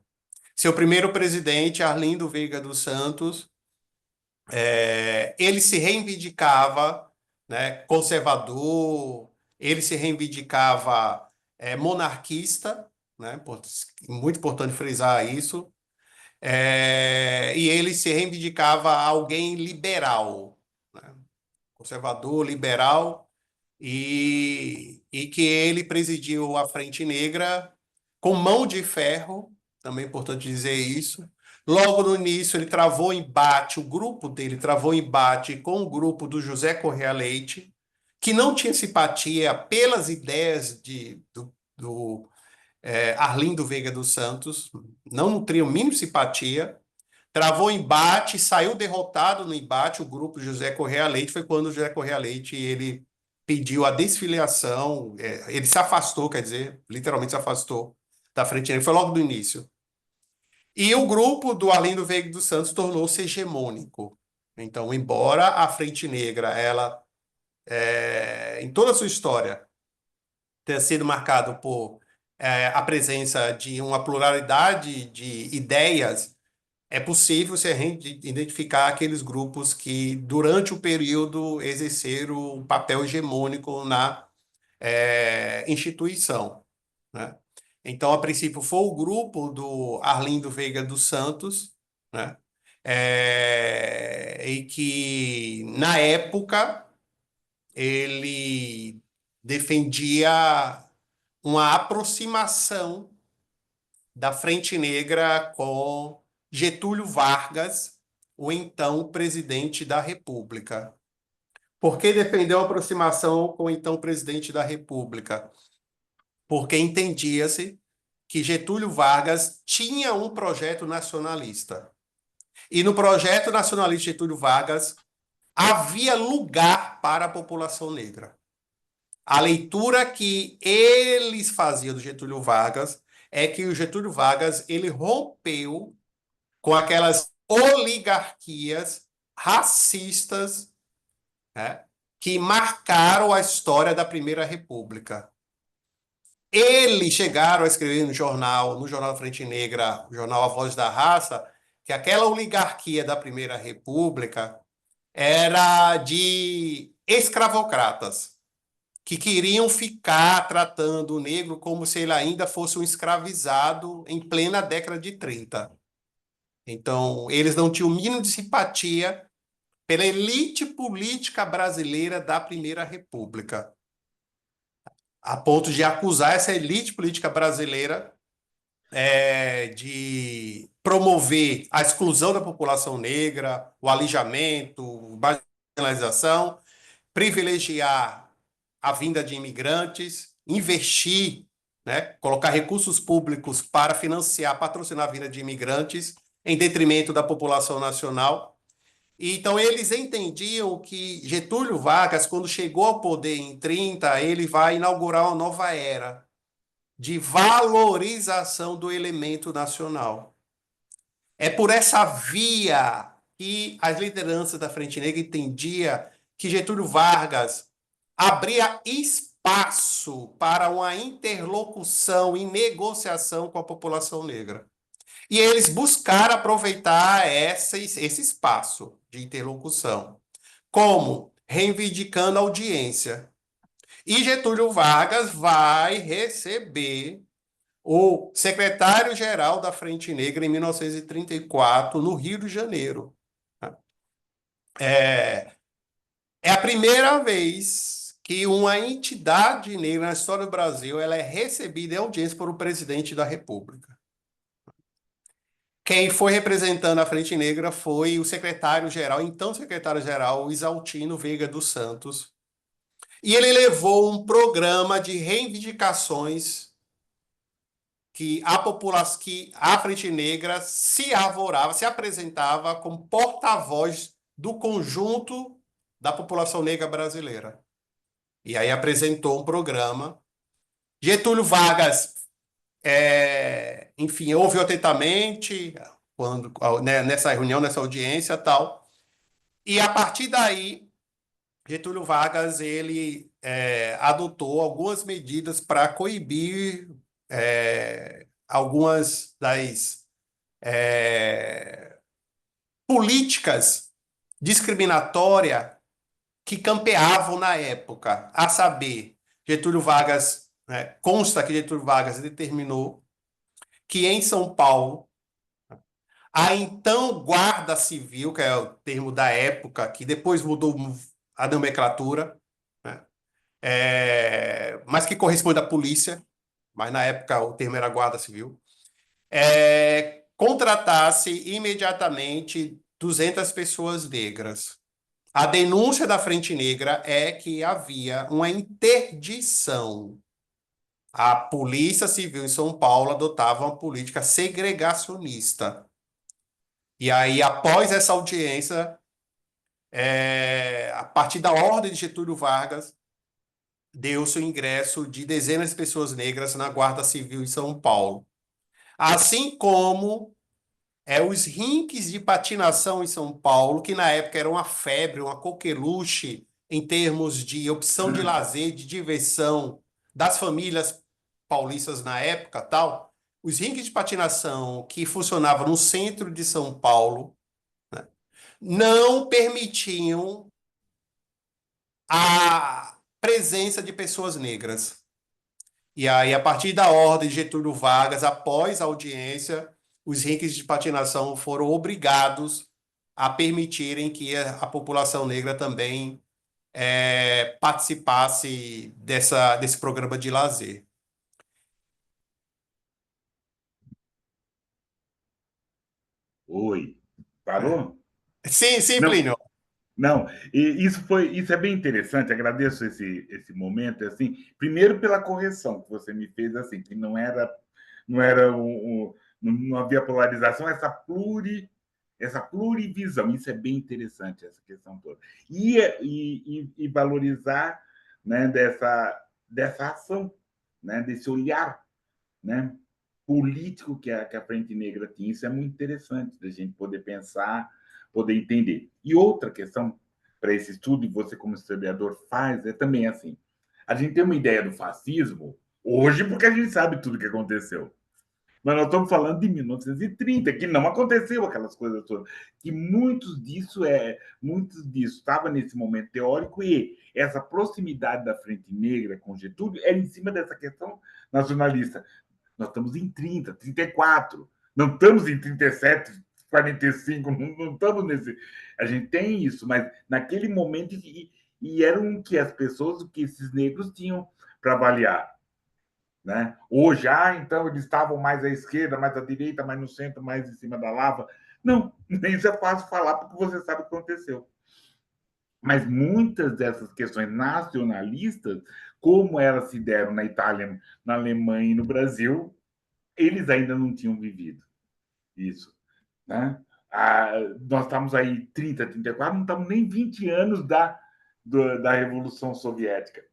Seu primeiro presidente, Arlindo Veiga dos Santos, ele se reivindicava, né, conservador, ele se reivindicava monarquista, né, muito importante frisar isso, e ele se reivindicava alguém liberal, né, conservador, liberal, e que ele presidiu a Frente Negra com mão de ferro, também é importante dizer isso. Logo no início, ele travou embate, o grupo dele travou embate com o grupo do José Correia Leite, que não tinha simpatia pelas ideias do Arlindo Veiga dos Santos, não nutria o mínimo simpatia, travou embate, saiu derrotado no embate, o grupo José Correia Leite, foi quando o José Correia Leite ele pediu a desfiliação, ele se afastou, quer dizer, literalmente se afastou da Frente Negra, foi logo do início. E o grupo do Arlindo Veiga dos Santos tornou-se hegemônico. Então, embora a Frente Negra, ela, em toda a sua história, tenha sido marcado por a presença de uma pluralidade de ideias, é possível você identificar aqueles grupos que, durante o período, exerceram um papel hegemônico na instituição, né? Então, a princípio, foi o grupo do Arlindo Veiga dos Santos, né? E que, na época, ele defendia uma aproximação da Frente Negra com Getúlio Vargas, o então presidente da República. Por que defendeu a aproximação com o então presidente da República? Porque entendia-se que Getúlio Vargas tinha um projeto nacionalista. E no projeto nacionalista de Getúlio Vargas havia lugar para a população negra. A leitura que eles faziam do Getúlio Vargas é que o Getúlio Vargas ele rompeu com aquelas oligarquias racistas, né, que marcaram a história da Primeira República. Eles chegaram a escrever no jornal da Frente Negra, o jornal A Voz da Raça, que aquela oligarquia da Primeira República era de escravocratas, que queriam ficar tratando o negro como se ele ainda fosse um escravizado em plena década de 30. Então, eles não tinham o mínimo de simpatia pela elite política brasileira da Primeira República, a ponto de acusar essa elite política brasileira de promover a exclusão da população negra, o alijamento, marginalização, privilegiar a vinda de imigrantes, investir, né, colocar recursos públicos para financiar, patrocinar a vinda de imigrantes em detrimento da população nacional. E, então, eles entendiam que Getúlio Vargas, quando chegou ao poder em 30, ele vai inaugurar uma nova era de valorização do elemento nacional. É por essa via que as lideranças da Frente Negra entendiam que Getúlio Vargas abria espaço para uma interlocução e negociação com a população negra. E eles buscaram aproveitar esse espaço de interlocução. Como? Reivindicando audiência. E Getúlio Vargas vai receber o secretário-geral da Frente Negra em 1934, no Rio de Janeiro. É, é a primeira vez que uma entidade negra na história do Brasil ela é recebida em audiência por um presidente da República. Quem foi representando a Frente Negra foi o secretário-geral, então secretário-geral Isaltino Veiga dos Santos. E ele levou um programa de reivindicações que a população, que a Frente Negra se arvorava, se apresentava como porta-voz do conjunto da população negra brasileira. E aí apresentou um programa. Getúlio Vargas, enfim, ouviu atentamente quando, né, nessa reunião, nessa audiência, tal. E a partir daí, Getúlio Vargas ele adotou algumas medidas para coibir algumas das políticas discriminatórias que campeavam na época, a saber, Getúlio Vargas, né, consta que Getúlio Vargas determinou que em São Paulo, a então Guarda Civil, que é o termo da época, que depois mudou a nomenclatura, né, mas que corresponde à polícia, mas na época o termo era Guarda Civil, contratasse imediatamente 200 pessoas negras. A denúncia da Frente Negra é que havia uma interdição. A Polícia Civil em São Paulo adotava uma política segregacionista. E aí, após essa audiência, a partir da ordem de Getúlio Vargas, deu-se o ingresso de dezenas de pessoas negras na Guarda Civil em São Paulo. Assim como os rinques de patinação em São Paulo, que na época era uma febre, uma coqueluche em termos de opção de lazer, de diversão das famílias paulistas na época, tal. Os rinques de patinação que funcionavam no centro de São Paulo, né, não permitiam a presença de pessoas negras. E aí, a partir da ordem de Getúlio Vargas, após a audiência, os rinques de patinação foram obrigados a permitirem que a população negra também participasse desse programa de lazer. Oi, parou? Sim, sim, Não, Plínio. não. E isso é bem interessante. Agradeço esse momento. Assim, primeiro pela correção que você me fez, assim, que não era não havia polarização, essa plurivisão. Isso é bem interessante, essa questão toda. E valorizar, né, dessa ação, né, desse olhar, né, político que a Frente Negra tinha. Isso é muito interessante da gente poder pensar, poder entender. E outra questão para esse estudo, e você como historiador faz, é também assim, a gente tem uma ideia do fascismo hoje porque a gente sabe tudo o que aconteceu. Mas nós estamos falando de 1930, que não aconteceu aquelas coisas todas. Que muitos disso estava nesse momento teórico e essa proximidade da Frente Negra com Getúlio era em cima dessa questão nacionalista. Nós estamos em 30, 34, não estamos em 37, 45, não estamos nesse. A gente tem isso, mas naquele momento, e eram que as pessoas, o que esses negros tinham para avaliar. né? Hoje, então eles estavam mais à esquerda, mais à direita, mais no centro, mais em cima da lava. Não, isso é fácil falar porque você sabe o que aconteceu. Mas muitas dessas questões nacionalistas, como elas se deram na Itália, na Alemanha e no Brasil, eles ainda não tinham vivido isso, né? Nós estamos aí 30, 34, não estamos nem 20 anos da Revolução Soviética.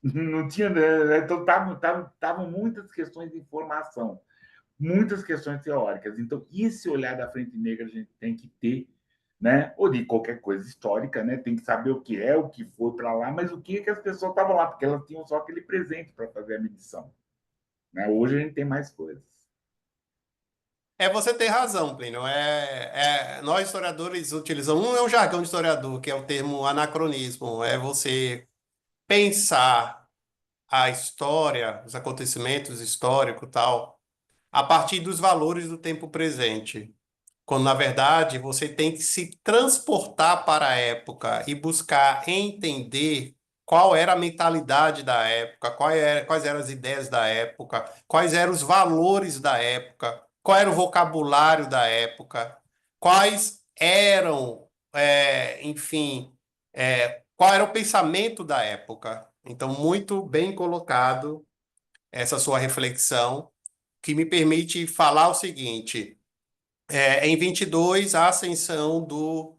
Não tinha, né? Então estavam muitas questões de informação, muitas questões teóricas. Então, esse olhar da Frente Negra a gente tem que ter, né? Ou de qualquer coisa histórica, né? Tem que saber o que é, o que foi para lá, mas o que é que as pessoas estavam lá, porque elas tinham só aquele presente para fazer a medição, né? Hoje a gente tem mais coisas. Você tem razão, Plínio. Nós historiadores utilizamos, é um jargão de historiador, que é o termo anacronismo. É você pensar a história, os acontecimentos históricos e tal, a partir dos valores do tempo presente. Quando, na verdade, você tem que se transportar para a época e buscar entender qual era a mentalidade da época, quais eram as ideias da época, quais eram os valores da época, qual era o vocabulário da época, quais eram, enfim, qual era o pensamento da época. Então, muito bem colocado essa sua reflexão, que me permite falar o seguinte. Em 22, a ascensão do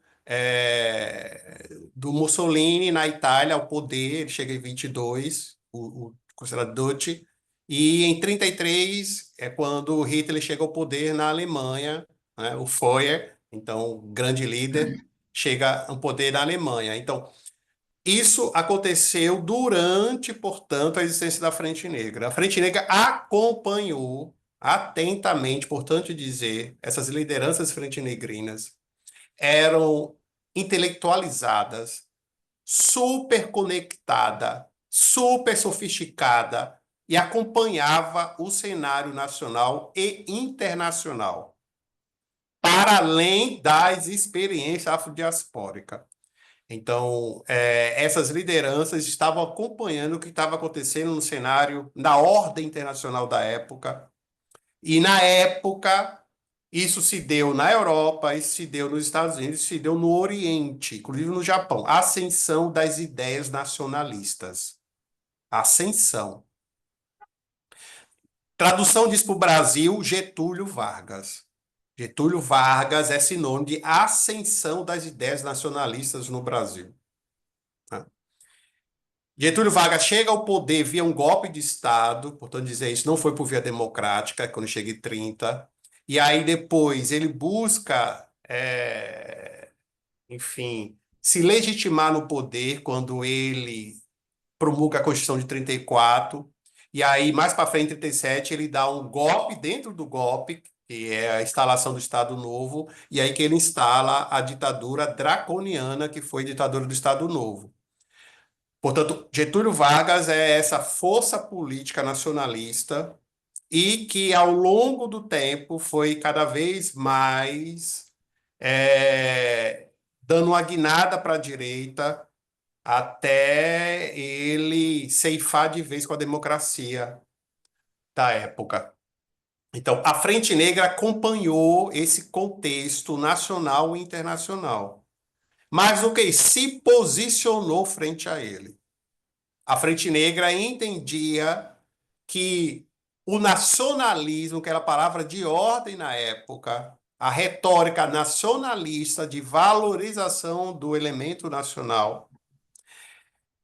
Mussolini na Itália ao poder, ele chega em 22, o considerado Duce, e em 33 é quando Hitler chega ao poder na Alemanha, né, o Führer, então, grande líder, chega ao poder na Alemanha. Então, isso aconteceu durante, portanto, a existência da Frente Negra. A Frente Negra acompanhou atentamente, portanto dizer, essas lideranças frente-negrinas eram intelectualizadas, super conectada, super sofisticada e acompanhava o cenário nacional e internacional, para além das experiências afrodiaspóricas. Então, essas lideranças estavam acompanhando o que estava acontecendo no cenário, na ordem internacional da época. E, na época, isso se deu na Europa, isso se deu nos Estados Unidos, isso se deu no Oriente, inclusive no Japão. A ascensão das ideias nacionalistas. Ascensão. Tradução disso para o Brasil, Getúlio Vargas. Getúlio Vargas é sinônimo de ascensão das ideias nacionalistas no Brasil. Getúlio Vargas chega ao poder via um golpe de Estado, portanto, dizer isso não foi por via democrática, quando chega em 30. E aí depois ele busca, enfim, se legitimar no poder quando ele promulga a Constituição de 34. E aí, mais para frente, em 37, ele dá um golpe dentro do golpe, que é a instalação do Estado Novo, e aí que ele instala a ditadura draconiana, que foi a ditadura do Estado Novo. Portanto, Getúlio Vargas é essa força política nacionalista e que, ao longo do tempo, foi cada vez mais dando uma guinada para a direita até ele ceifar de vez com a democracia da época. Então, a Frente Negra acompanhou esse contexto nacional e internacional, mas o que se posicionou frente a ele. A Frente Negra entendia que o nacionalismo, que era a palavra de ordem na época, a retórica nacionalista de valorização do elemento nacional,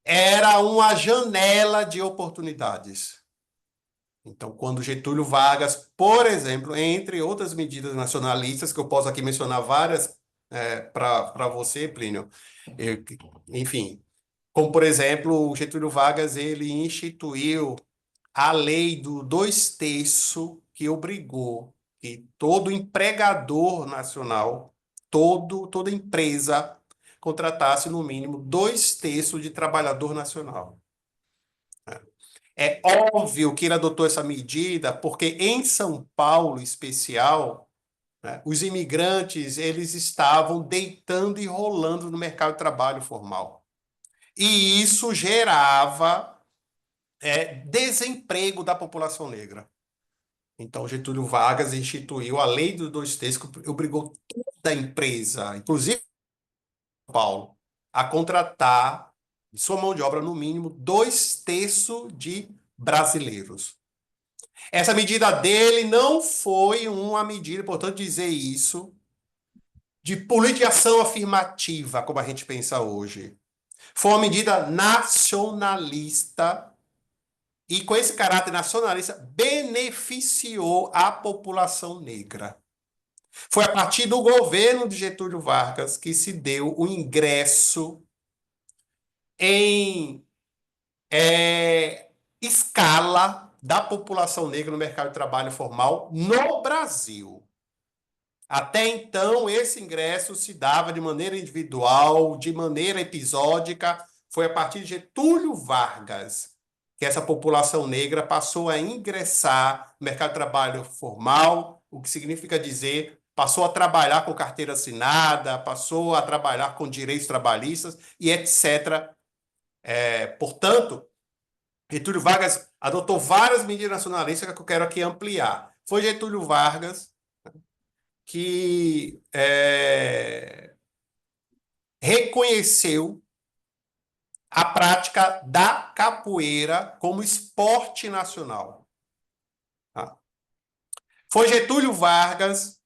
era uma janela de oportunidades. Então, quando Getúlio Vargas, por exemplo, entre outras medidas nacionalistas, que eu posso aqui mencionar várias para você, Plínio, enfim, como, por exemplo, o Getúlio Vargas ele instituiu a lei do 2/3, que obrigou que todo empregador nacional, toda empresa, contratasse no mínimo 2/3 de trabalhador nacional. É óbvio que ele adotou essa medida porque em São Paulo, em especial, né, os imigrantes eles estavam deitando e rolando no mercado de trabalho formal. E isso gerava desemprego da população negra. Então, Getúlio Vargas instituiu a Lei dos Dois Terços, que obrigou toda a empresa, inclusive São Paulo, a contratar de sua mão de obra, no mínimo, 2/3 de brasileiros. Essa medida dele não foi uma medida, importante dizer isso, de política de ação afirmativa, como a gente pensa hoje. Foi uma medida nacionalista e, com esse caráter nacionalista, beneficiou a população negra. Foi a partir do governo de Getúlio Vargas que se deu o ingresso em escala da população negra no mercado de trabalho formal no Brasil. Até então, esse ingresso se dava de maneira individual, de maneira episódica. Foi a partir de Getúlio Vargas que essa população negra passou a ingressar no mercado de trabalho formal, o que significa dizer, passou a trabalhar com carteira assinada, passou a trabalhar com direitos trabalhistas e etc. Portanto, Getúlio Vargas adotou várias medidas nacionalistas que eu quero aqui ampliar. Foi Getúlio Vargas que reconheceu a prática da capoeira como esporte nacional. Foi Getúlio Vargas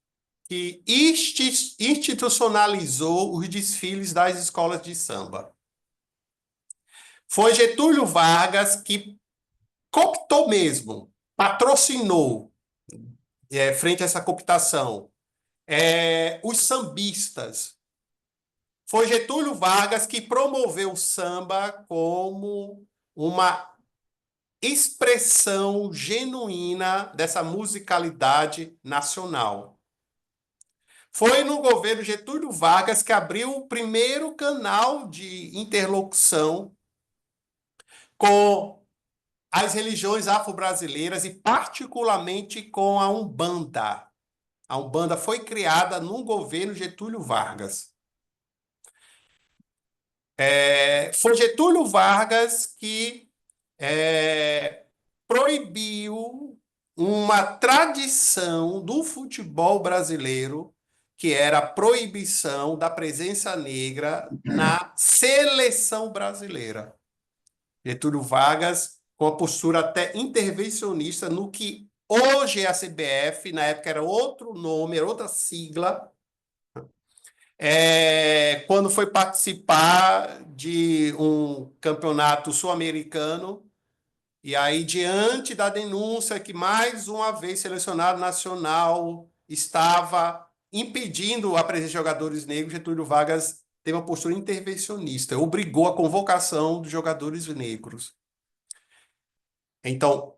que institucionalizou os desfiles das escolas de samba. Foi Getúlio Vargas que cooptou mesmo, patrocinou, frente a essa cooptação, os sambistas. Foi Getúlio Vargas que promoveu o samba como uma expressão genuína dessa musicalidade nacional. Foi no governo Getúlio Vargas que abriu o primeiro canal de interlocução com as religiões afro-brasileiras e particularmente com a Umbanda. A Umbanda foi criada no governo Getúlio Vargas. Foi Getúlio Vargas que proibiu uma tradição do futebol brasileiro, que era a proibição da presença negra na seleção brasileira. Getúlio Vargas, com a postura até intervencionista no que hoje é a CBF, na época era outro nome, era outra sigla, quando foi participar de um campeonato sul-americano, e aí, diante da denúncia que, mais uma vez, o selecionado nacional estava impedindo a presença de jogadores negros, Getúlio Vargas teve uma postura intervencionista, obrigou a convocação dos jogadores negros. Então,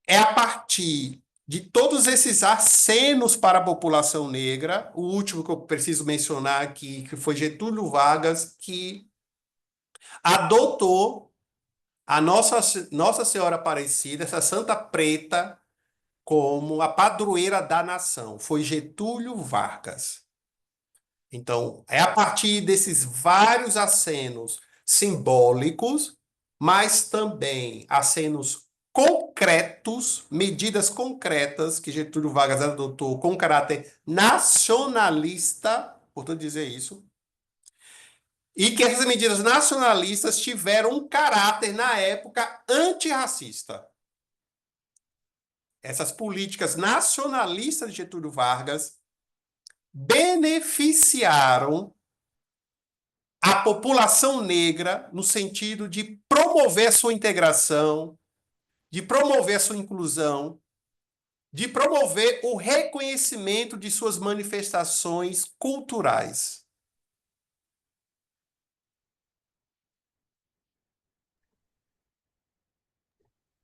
é a partir de todos esses acenos para a população negra, o último que eu preciso mencionar aqui, que foi Getúlio Vargas, que adotou a Nossa Senhora Aparecida, essa Santa Preta, como a padroeira da nação. Foi Getúlio Vargas. Então, é a partir desses vários acenos simbólicos, mas também acenos concretos, medidas concretas que Getúlio Vargas adotou com caráter nacionalista, portanto dizer isso, e que essas medidas nacionalistas tiveram um caráter, na época, antirracista. Essas políticas nacionalistas de Getúlio Vargas beneficiaram a população negra no sentido de promover a sua integração, de promover a sua inclusão, de promover o reconhecimento de suas manifestações culturais.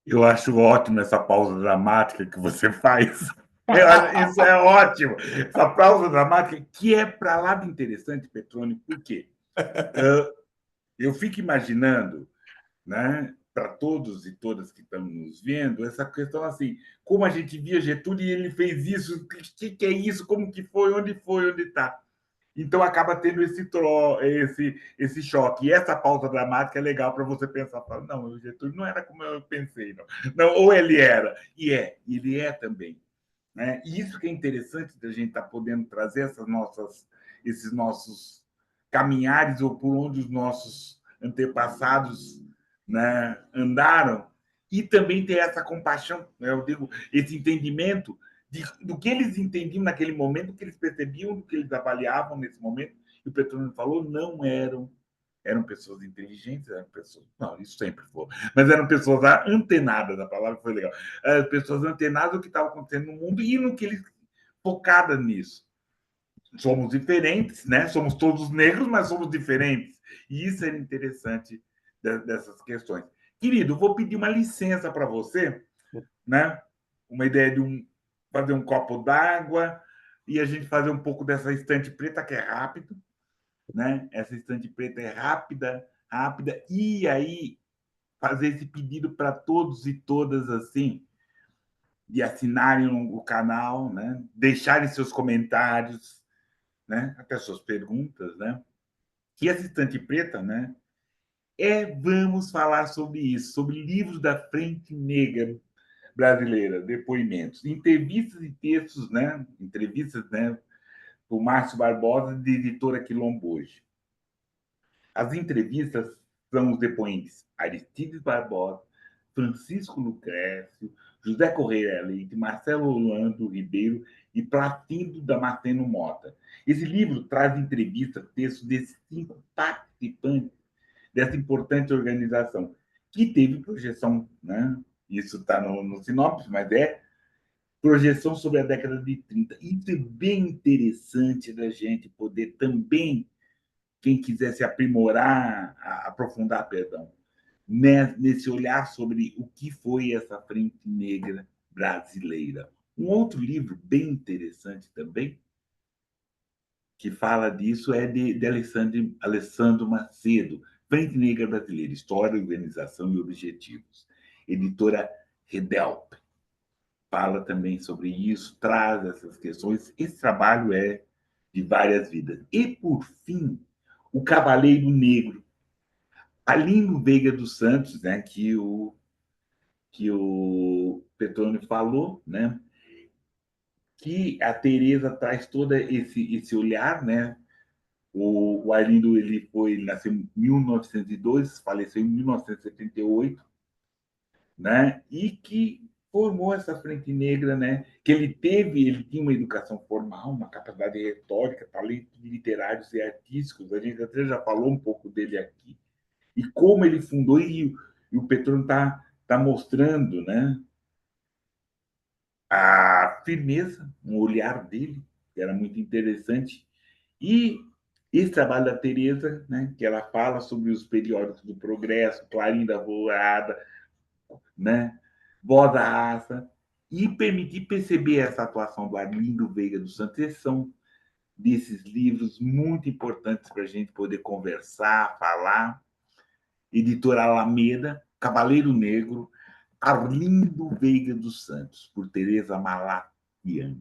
Eu acho ótimo essa pausa dramática que você faz. Isso é ótimo. Essa pausa dramática que é para lá de interessante, Petrone, por quê? Eu fico imaginando, né, para todos e todas que estão nos vendo, essa questão assim, como a gente via Getúlio e ele fez isso, o que é isso, como que foi, onde está. Então acaba tendo esse choque. E essa pausa dramática é legal para você pensar, fala, não, o Getúlio não era como eu pensei, não. Não, ou ele era, ele é também. Né? E isso que é interessante da gente estar podendo trazer esses nossos caminhares ou por onde os nossos antepassados, né, andaram, e também ter essa compaixão, né, eu digo, esse entendimento do que eles entendiam naquele momento, do que eles percebiam, do que eles avaliavam nesse momento. E o Petrônio falou, não eram pessoas inteligentes, eram pessoas. Não, isso sempre foi. Mas eram pessoas antenadas, a palavra foi legal. Eram pessoas antenadas do que estava acontecendo no mundo e no que eles focadas nisso. Somos diferentes, né? Somos todos negros, mas somos diferentes. E isso era interessante dessas questões. Querido, vou pedir uma licença para você, né? Uma ideia de fazer um copo d'água e a gente fazer um pouco dessa estante preta que é rápido, né? Essa estante preta é rápida, rápida, e aí fazer esse pedido para todos e todas assim, de assinarem o canal, né? Deixarem seus comentários, né? Até suas perguntas, né? E essa estante preta, né? Vamos falar sobre isso, sobre livros da Frente Negra brasileira, depoimentos, entrevistas e textos, né? Entrevistas, né? Do Márcio Barbosa, de editora Quilombo hoje. As entrevistas são os depoentes Aristides Barbosa, Francisco Lucrécio, José Correia Leite, Marcelo Orlando Ribeiro e Platindo Damasceno Mota. Esse livro traz entrevistas, textos desses 5 participantes dessa importante organização, que teve projeção, né? Isso está no sinopse, mas é projeção sobre a década de 30. Isso é bem interessante da gente poder também, quem quiser se aprimorar, aprofundar, perdão, né, nesse olhar sobre o que foi essa frente negra brasileira. Um outro livro bem interessante também, que fala disso, é de Alessandro Macedo, Frente Negra Brasileira, História, Organização e Objetivos. Editora Redelp. Fala também sobre isso, traz essas questões. Esse trabalho é de várias vidas. E, por fim, O Cavaleiro Negro, Arlindo Veiga dos Santos, né, que o Petrônio falou, né, que a Teresa traz todo esse olhar, né. O Arlindo ele nasceu em 1902, faleceu em 1978, né, e que formou essa frente negra, né, que ele tinha uma educação formal, uma capacidade retórica, talentos literários e artísticos. A gente até já falou um pouco dele aqui, e como ele fundou, e o Petrônio tá mostrando, né, a firmeza, o olhar dele, que era muito interessante. E esse trabalho da Teresa, né, que ela fala sobre os periódicos do Progresso, Clarim da Alvorada, né, Voz da Raça, e permitir perceber essa atuação do Arlindo Veiga dos Santos. Esses são desses livros muito importantes para a gente poder conversar, falar. Editora Alameda, Cavaleiro Negro, Arlindo Veiga dos Santos, por Teresa Malaquian.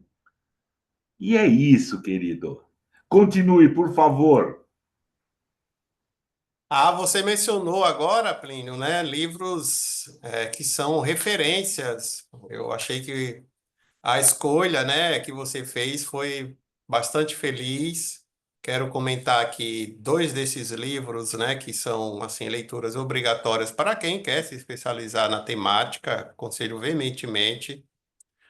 E é isso, querido. Continue, por favor. Ah, você mencionou agora, Plínio, né, livros que são referências. Eu achei que a escolha, né, que você fez foi bastante feliz. Quero comentar aqui dois desses livros, né, que são assim leituras obrigatórias para quem quer se especializar na temática. Aconselho veementemente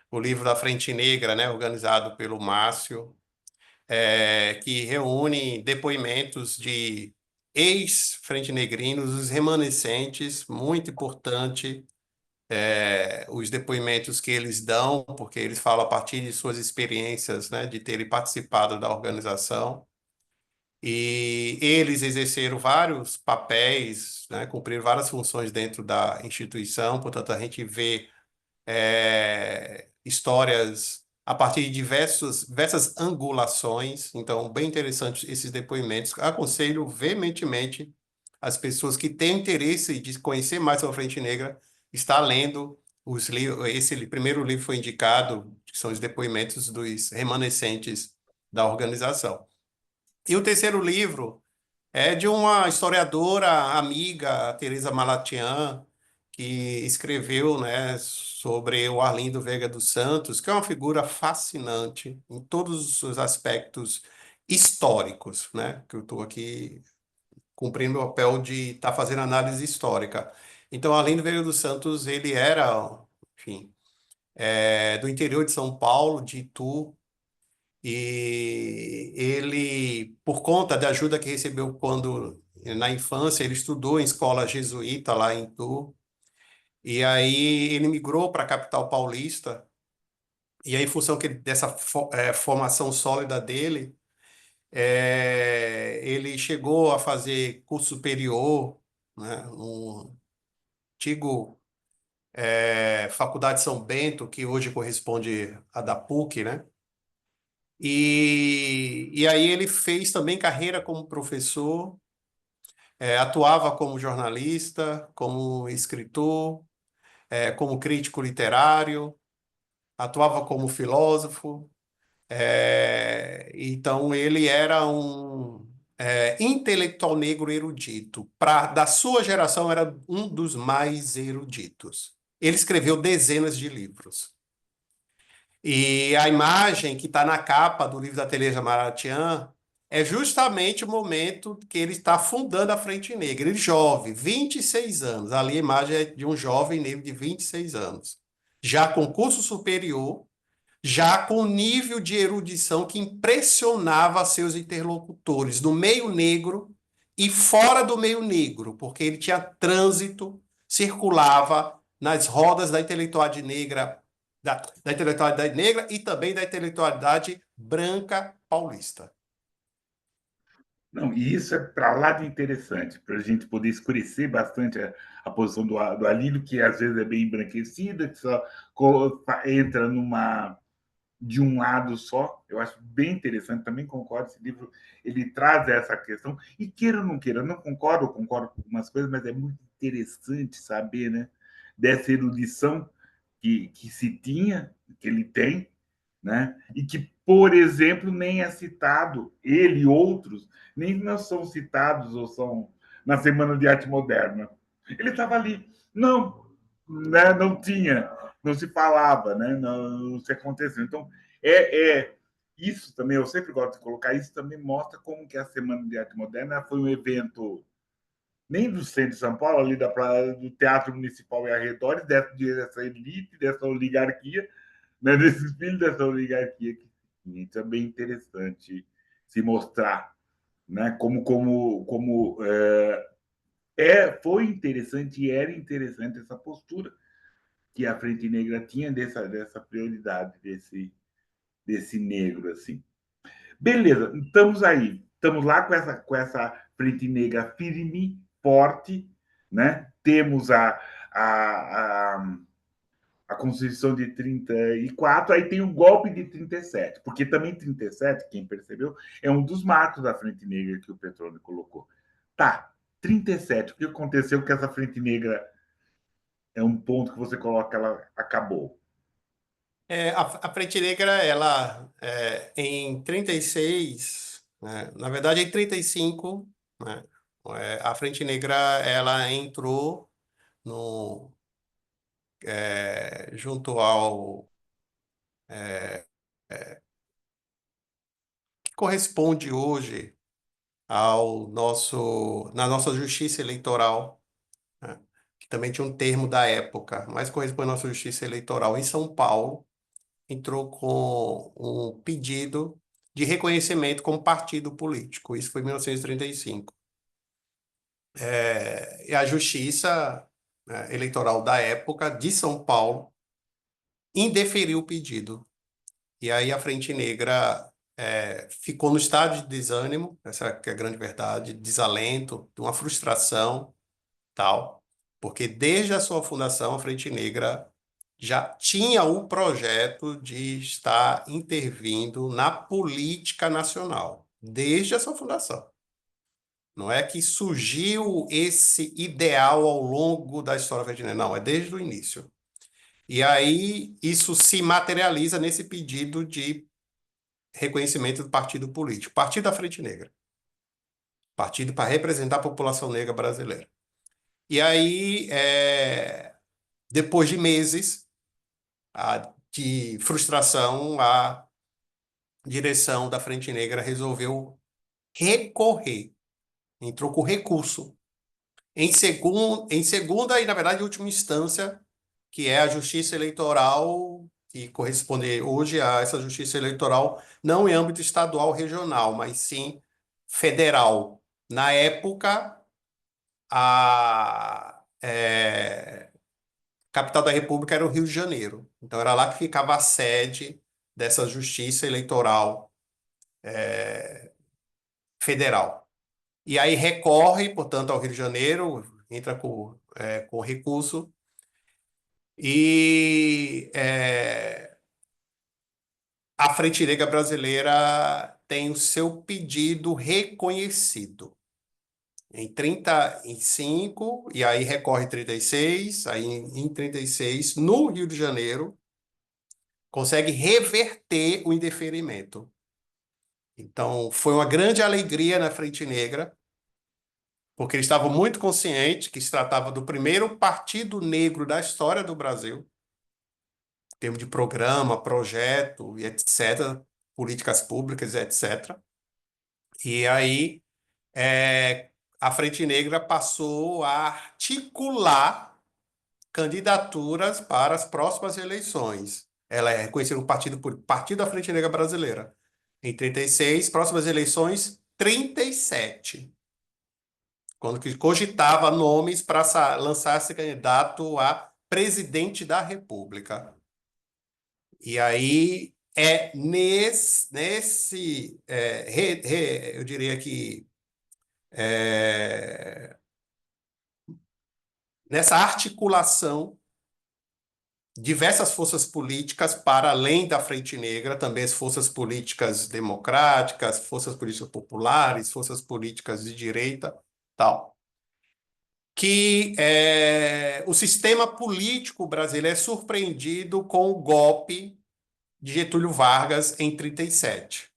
o livro da Frente Negra, né, organizado pelo Márcio, que reúne depoimentos de ex-frente-negrinos, os remanescentes, muito importante os depoimentos que eles dão, porque eles falam a partir de suas experiências, né, de terem participado da organização. E eles exerceram vários papéis, né, cumpriram várias funções dentro da instituição, portanto, a gente vê histórias a partir de diversas angulações. Então, bem interessantes esses depoimentos. Aconselho veementemente as pessoas que têm interesse de conhecer mais sobre a Frente Negra, estar lendo os livros. Esse primeiro livro foi indicado, que são os depoimentos dos remanescentes da organização. E o terceiro livro é de uma historiadora amiga, a Teresa Malatian, que escreveu, né, sobre o Arlindo Veiga dos Santos, que é uma figura fascinante em todos os aspectos históricos, né, que eu estou aqui cumprindo o papel de estar fazendo análise histórica. Então, Arlindo Veiga dos Santos, ele era, enfim, do interior de São Paulo, de Itu, e ele, por conta da ajuda que recebeu quando, na infância, ele estudou em escola jesuíta lá em Itu, e aí ele migrou para a capital paulista, e aí, em função dessa formação sólida dele, ele chegou a fazer curso superior, né, no antigo Faculdade São Bento, que hoje corresponde à da PUC, né? E aí ele fez também carreira como professor, atuava como jornalista, como escritor, como crítico literário, atuava como filósofo. Então ele era um intelectual negro erudito. Da sua geração, era um dos mais eruditos. Ele escreveu dezenas de livros. E a imagem que está na capa do livro da Teresa Maratian é justamente o momento que ele está fundando a Frente Negra. Ele jovem, 26 anos. Ali a imagem é de um jovem negro de 26 anos. Já com curso superior, já com nível de erudição que impressionava seus interlocutores no meio negro e fora do meio negro, porque ele tinha trânsito, circulava nas rodas da intelectualidade negra, da intelectualidade negra e também da intelectualidade branca paulista. Não, e isso é para lá de interessante, para a gente poder escurecer bastante a posição do Alírio, que às vezes é bem embranquecida, que só entra numa de um lado só. Eu acho bem interessante, também concordo. Esse livro ele traz essa questão, e queira ou não queira, não concordo, concordo com algumas coisas, mas é muito interessante saber, né, dessa erudição que se tinha, que ele tem, né? E que, por exemplo, nem é citado, ele e outros, nem não são citados ou são na Semana de Arte Moderna. Ele estava ali. Não, né? Não tinha, não se falava, né? Não se aconteceu. Então, isso também, eu sempre gosto de colocar, isso também mostra como que a Semana de Arte Moderna foi um evento nem do centro de São Paulo, ali do Teatro Municipal e arredores, dessa elite, dessa oligarquia, né, desses filhos dessa oligarquia. Isso é bem interessante se mostrar, né, como foi interessante e era interessante essa postura que a Frente Negra tinha dessa prioridade desse negro, assim. Beleza, estamos aí, estamos lá com essa Frente Negra firme, forte, né? Temos a a Constituição de 34, aí tem o golpe de 37, porque também 37, quem percebeu, é um dos marcos da Frente Negra que o Petrônio colocou. Tá, 37, o que aconteceu que essa Frente Negra é um ponto que você coloca, ela acabou? A Frente Negra, ela, em 36, né, na verdade, em 35, né, a Frente Negra, ela entrou no, junto ao que corresponde hoje na nossa justiça eleitoral, né, que também tinha um termo da época, mas corresponde à nossa justiça eleitoral em São Paulo, entrou com um pedido de reconhecimento como partido político. Isso foi em 1935. E a Justiça, né, Eleitoral da época de São Paulo indeferiu o pedido. E aí a Frente Negra ficou no estado de desânimo, essa que é a grande verdade, desalento, de uma frustração, tal, porque desde a sua fundação a Frente Negra já tinha o projeto de estar intervindo na política nacional, desde a sua fundação. Não é que surgiu esse ideal ao longo da história brasileira, não, é desde o início. E aí isso se materializa nesse pedido de reconhecimento do partido político, Partido da Frente Negra. partido para representar a população negra brasileira. E aí, depois de meses de frustração, a direção da Frente Negra resolveu recorrer, entrou com recurso em segunda e, na verdade, última instância, que é a Justiça Eleitoral, que corresponde hoje a essa Justiça Eleitoral, não em âmbito estadual regional, mas sim federal. Na época, a capital da República era o Rio de Janeiro. Então, era lá que ficava a sede dessa Justiça Eleitoral Federal. E aí recorre, portanto, ao Rio de Janeiro, entra com recurso, e a Frente Negra Brasileira tem o seu pedido reconhecido em 35, e aí recorre em 36, aí em 36, no Rio de Janeiro, consegue reverter o indeferimento. Então, foi uma grande alegria na Frente Negra, porque eles estavam muito conscientes que se tratava do primeiro partido negro da história do Brasil, em termos de programa, projeto e etc., políticas públicas, etc. E aí, a Frente Negra passou a articular candidaturas para as próximas eleições. Ela é reconhecida como partido por Partido da Frente Negra Brasileira. Em 36, próximas eleições, 37. Quando que cogitava nomes para lançar esse candidato a presidente da República. E aí eu diria que nessa articulação, diversas forças políticas, para além da Frente Negra, também as forças políticas democráticas, forças políticas populares, forças políticas de direita, tal, que o sistema político brasileiro é surpreendido com o golpe de Getúlio Vargas em 37.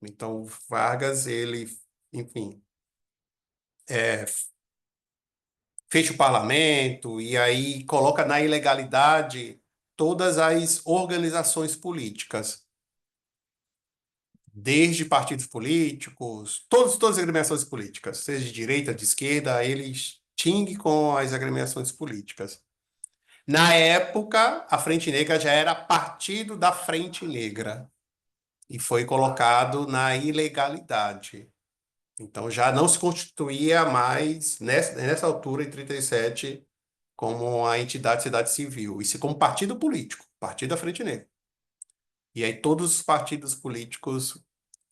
Então, Vargas, ele, enfim, fecha o parlamento e aí coloca na ilegalidade todas as organizações políticas, desde partidos políticos, todas as agremiações políticas, seja de direita, de esquerda, ele extingue com as agremiações políticas. Na época, a Frente Negra já era partido da Frente Negra e foi colocado na ilegalidade. Então, já não se constituía mais, nessa altura, em 37, como a entidade cidade civil, e se como partido político, Partido da Frente Negra. E aí todos os partidos políticos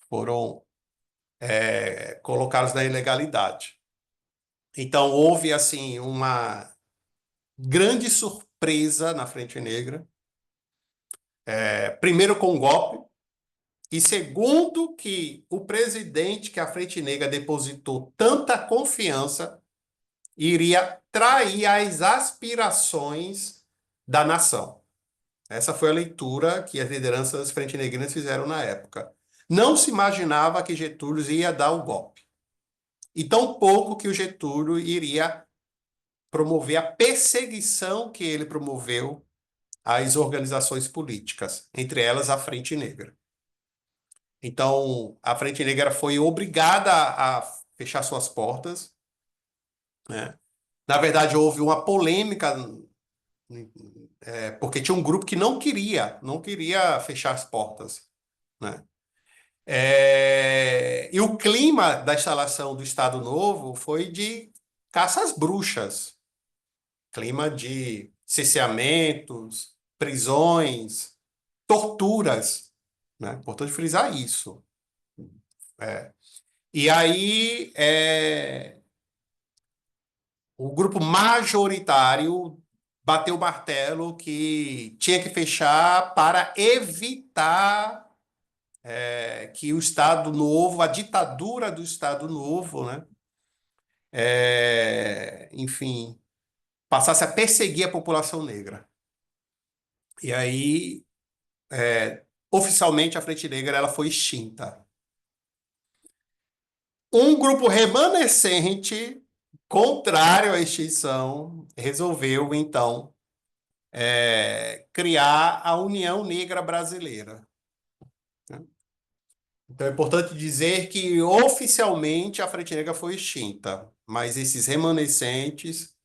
foram colocados na ilegalidade. Então, houve, assim, uma grande surpresa na Frente Negra. Primeiro com o golpe, e segundo que o presidente que a Frente Negra depositou tanta confiança iria trair as aspirações da nação. Essa foi a leitura que as lideranças frente-negrinas fizeram na época. Não se imaginava que Getúlio ia dar o golpe. E tampouco que o Getúlio iria promover a perseguição que ele promoveu às organizações políticas, entre elas a Frente Negra. Então, a Frente Negra foi obrigada a fechar suas portas, né? Na verdade, houve uma polêmica, porque tinha um grupo que não queria fechar as portas, né? E o clima da instalação do Estado Novo foi de caça às bruxas, clima de cerceamentos, prisões, torturas, né? Importante frisar isso. E aí, o grupo majoritário bateu o martelo que tinha que fechar para evitar que o Estado Novo, a ditadura do Estado Novo, né, enfim, passasse a perseguir a população negra. E aí, oficialmente, a Frente Negra ela foi extinta. Um grupo remanescente, contrário à extinção, resolveu, então, criar a União Negra Brasileira, né? Então é importante dizer que oficialmente a Frente Negra foi extinta, mas esses remanescentes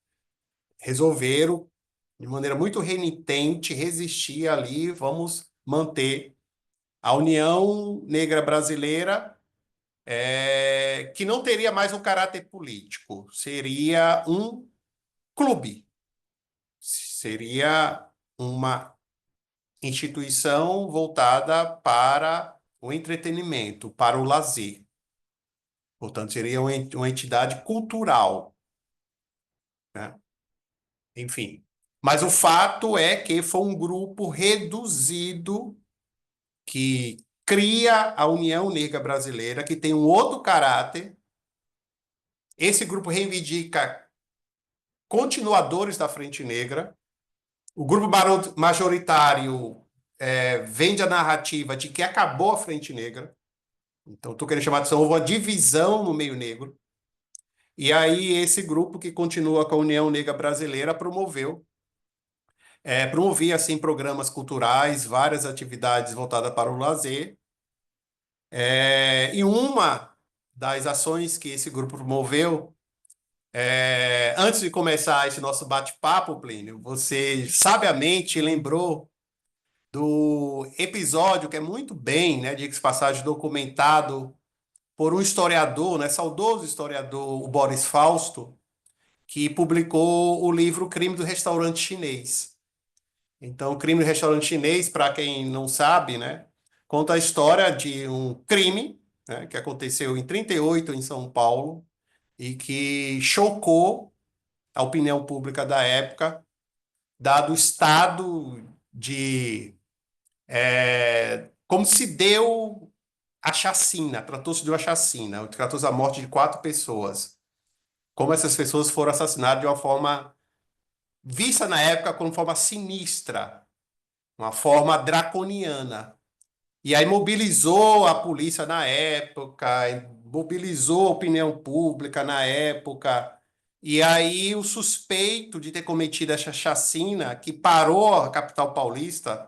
resolveram, de maneira muito renitente, resistir ali, vamos manter a União Negra Brasileira, que não teria mais um caráter político, seria um clube, seria uma instituição voltada para o entretenimento, para o lazer. Portanto, seria uma entidade cultural, né? Enfim. Mas o fato é que foi um grupo reduzido que cria a União Negra Brasileira, que tem um outro caráter. Esse grupo reivindica continuadores da Frente Negra. O grupo majoritário vende a narrativa de que acabou a Frente Negra. Então, estou querendo chamar de atenção, houve uma divisão no meio negro. E aí, esse grupo que continua com a União Negra Brasileira promovia, assim, programas culturais, várias atividades voltadas para o lazer. E uma das ações que esse grupo promoveu, antes de começar esse nosso bate-papo, Plínio, você sabiamente lembrou do episódio que é muito bem, né, diga-se de passagem, documentado por um historiador, né, saudoso historiador, o Boris Fausto, que publicou o livro Crime do Restaurante Chinês. Então, o Crime do Restaurante Chinês, para quem não sabe, né, conta a história de um crime, né, que aconteceu em 38 em São Paulo e que chocou a opinião pública da época, dado o estado de como se deu a chacina, tratou-se de uma chacina, tratou-se da morte de 4 pessoas. Como essas pessoas foram assassinadas de uma forma vista na época como forma sinistra, uma forma draconiana. E aí mobilizou a polícia na época, mobilizou a opinião pública na época. E aí o suspeito de ter cometido essa chacina, que parou a capital paulista,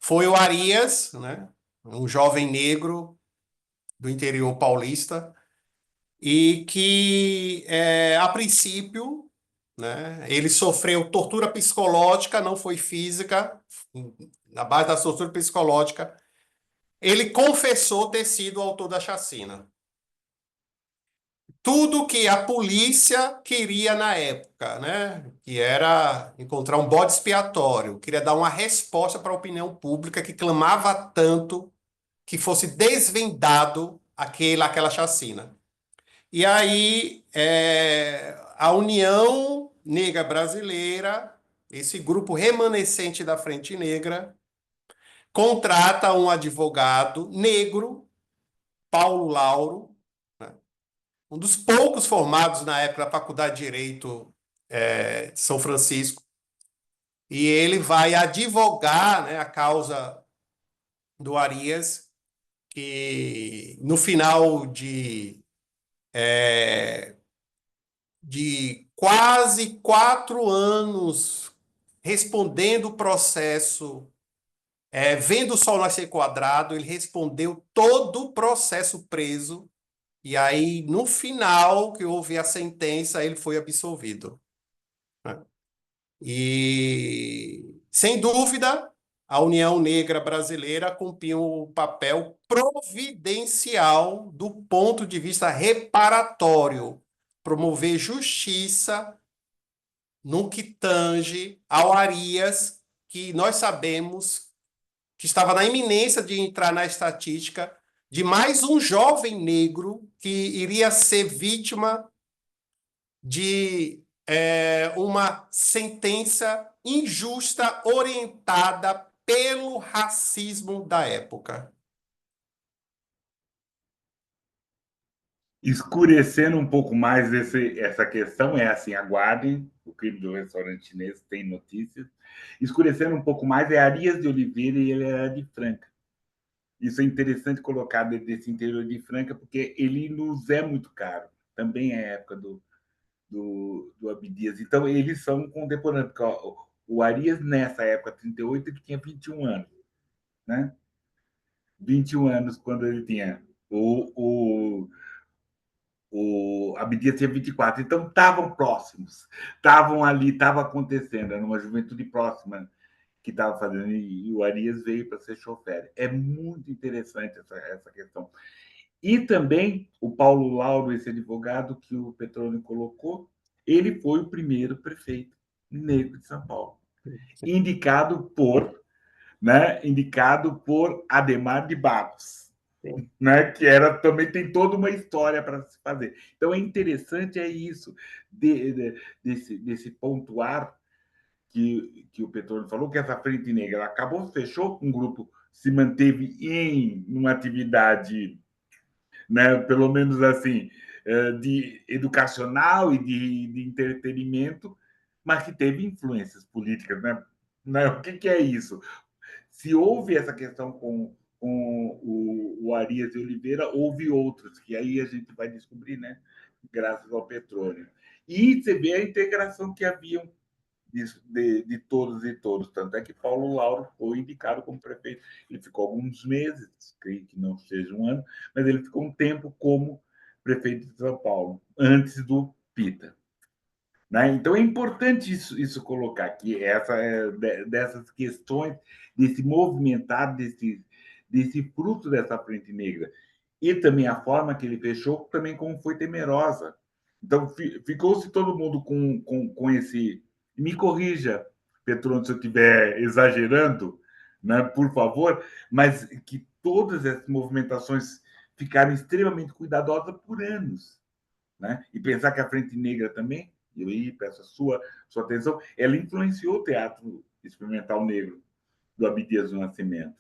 foi o Arias, né? Um jovem negro do interior paulista, e que, a princípio, né, ele sofreu tortura psicológica, não foi física, na base da tortura psicológica, ele confessou ter sido o autor da chacina. Tudo que a polícia queria na época, né, que era encontrar um bode expiatório, queria dar uma resposta para a opinião pública que clamava tanto que fosse desvendado aquela chacina. E aí, a União Negra Brasileira, esse grupo remanescente da Frente Negra, contrata um advogado negro, Paulo Lauro, né, um dos poucos formados na época da Faculdade de Direito de São Francisco, e ele vai advogar, né, a causa do Arias, que no final de quase 4 anos respondendo o processo, vendo o sol nascer quadrado, ele respondeu todo o processo preso, e aí, no final, que houve a sentença, ele foi absolvido, né? E, sem dúvida, a União Negra Brasileira cumpriu um papel providencial do ponto de vista reparatório, promover justiça no que tange ao Arias, que nós sabemos que estava na iminência de entrar na estatística de mais um jovem negro que iria ser vítima de uma sentença injusta orientada pelo racismo da época. Escurecendo um pouco mais essa questão, é assim, aguardem, o crime do restaurante chinês tem notícias. Escurecendo um pouco mais, é Arias de Oliveira e ele era de Franca. Isso é interessante colocar desse interior de Franca, porque ele nos é muito caro. Também é a época do Abdias. Então, eles são contemporâneos. Porque, ó, o Arias, nessa época, 38, ele tinha 21 anos. Né? 21 anos quando ele tinha. O Abdias tinha 24. Então, estavam próximos. Estavam ali, estava acontecendo. Era uma juventude próxima que estava fazendo. E o Arias veio para ser chofer. É muito interessante essa questão. E também o Paulo Lauro, esse advogado que o Petrônio colocou, ele foi o primeiro prefeito negro de São Paulo, indicado por Adhemar de Barros, Sim. né, que era também tem toda uma história para se fazer. Então é interessante isso desse pontuar que o Petrônio falou, que essa frente negra acabou, fechou, um grupo se manteve em uma atividade, né, pelo menos assim, de educacional e de entretenimento, mas que teve influências políticas. Né? O que é isso? Se houve essa questão com o Arias de Oliveira, houve outros, que aí a gente vai descobrir, né? Graças ao petróleo. E você vê a integração que haviam de todos e todos. Tanto é que Paulo Lauro foi indicado como prefeito. Ele ficou alguns meses, creio que não seja um ano, mas ele ficou um tempo como prefeito de São Paulo, antes do Pita. Né? Então é importante isso colocar aqui, dessas questões, desse movimentar, desse fruto dessa frente negra. E também a forma que ele fechou, também como foi temerosa. Então ficou-se todo mundo com esse. Me corrija, Petrônio, se eu estiver exagerando, né, por favor, mas que todas essas movimentações ficaram extremamente cuidadosas por anos. Né? E pensar que a Frente Negra também, e aí peço a sua atenção, ela influenciou o teatro experimental negro do Abdias do Nascimento.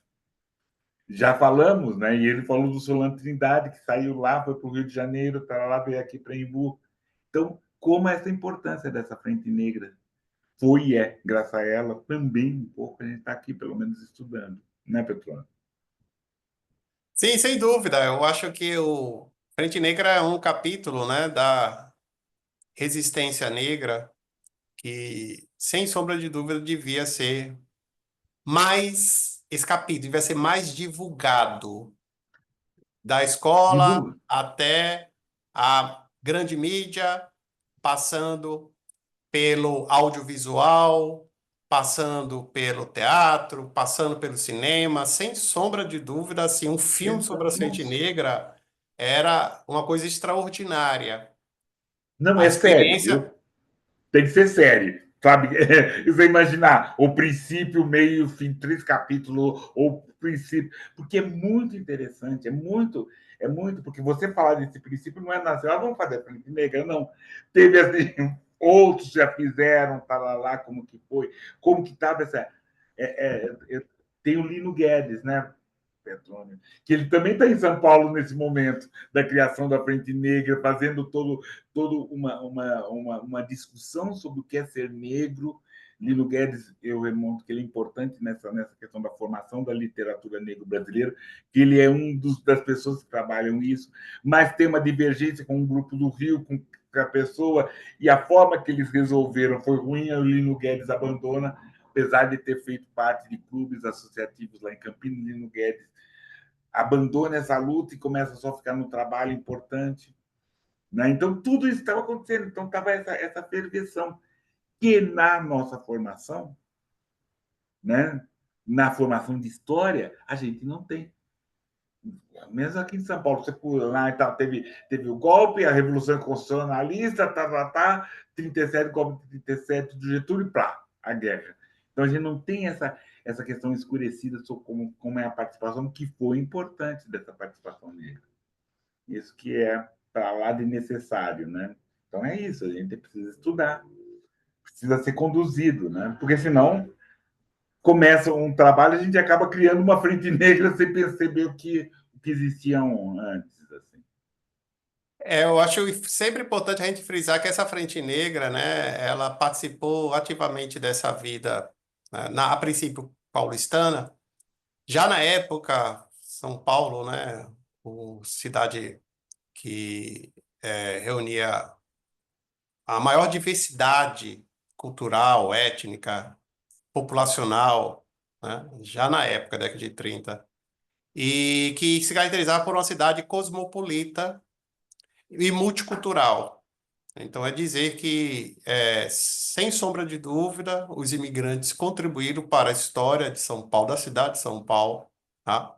Já falamos, né? E ele falou do Solano Trindade, que saiu lá, foi para o Rio de Janeiro, tá lá, veio aqui para Embu. Então, como essa importância dessa Frente Negra foi e é, graças a ela, também um pouco a gente está aqui, pelo menos, estudando, né, Petrônio? Sim, sem dúvida. Eu acho que o Frente Negra é um capítulo, né, da resistência negra que, sem sombra de dúvida, devia ser mais esse capítulo, devia ser mais divulgado da escola Divulga. até a grande mídia, passando pelo audiovisual, passando pelo teatro, passando pelo cinema, sem sombra de dúvida, assim, um filme sobre a Frente Exatamente. Negra era uma coisa extraordinária. Não, A é sério. experiência. Tem que ser série, sabe? Você imaginar o princípio, o meio, o fim, 3 capítulos, ou princípio, porque é muito interessante, é muito, porque você falar desse princípio não é nacional, vamos fazer a Felipe Negra, não. Teve assim, outros já fizeram, tá lá, como que foi, como que estava essa. Tem o Lino Guedes, né? Petrônio, que ele também está em São Paulo nesse momento da criação da Frente Negra, fazendo todo uma discussão sobre o que é ser negro. Lino Guedes, eu remonto que ele é importante nessa questão da formação da literatura negro brasileira, que ele é das pessoas que trabalham isso, mas tem uma divergência com um grupo do Rio, com a pessoa, e a forma que eles resolveram foi ruim, o Lino Guedes abandona, apesar de ter feito parte de clubes associativos lá em Campinas. Lino Guedes abandona essa luta e começa só a ficar no trabalho importante. Né? Então, tudo isso estava acontecendo. Então, estava essa perversão que na nossa formação, né, na formação de história, a gente não tem. Mesmo aqui em São Paulo, você lá e tal, teve o golpe, a Revolução Constitucionalista, 37, golpe de 37 do Getúlio e plá, a guerra. Então, a gente não tem essa questão escurecida sobre como é a participação, que foi importante dessa participação negra. Isso que é para lá de necessário, né? Então é isso, a gente precisa estudar, precisa ser conduzido, né? Porque senão começa um trabalho, a gente acaba criando uma frente negra sem perceber o que existiam antes, assim. Eu acho sempre importante a gente frisar que essa Frente Negra, né, ela participou ativamente dessa vida, né, a princípio paulistana, já na época, São Paulo, né? Cidade que reunia a maior diversidade cultural, étnica, populacional, né? Já na época, década de 30, e que se caracterizava por uma cidade cosmopolita e multicultural. Então, é dizer que, sem sombra de dúvida, os imigrantes contribuíram para a história de São Paulo, da cidade de São Paulo, tá?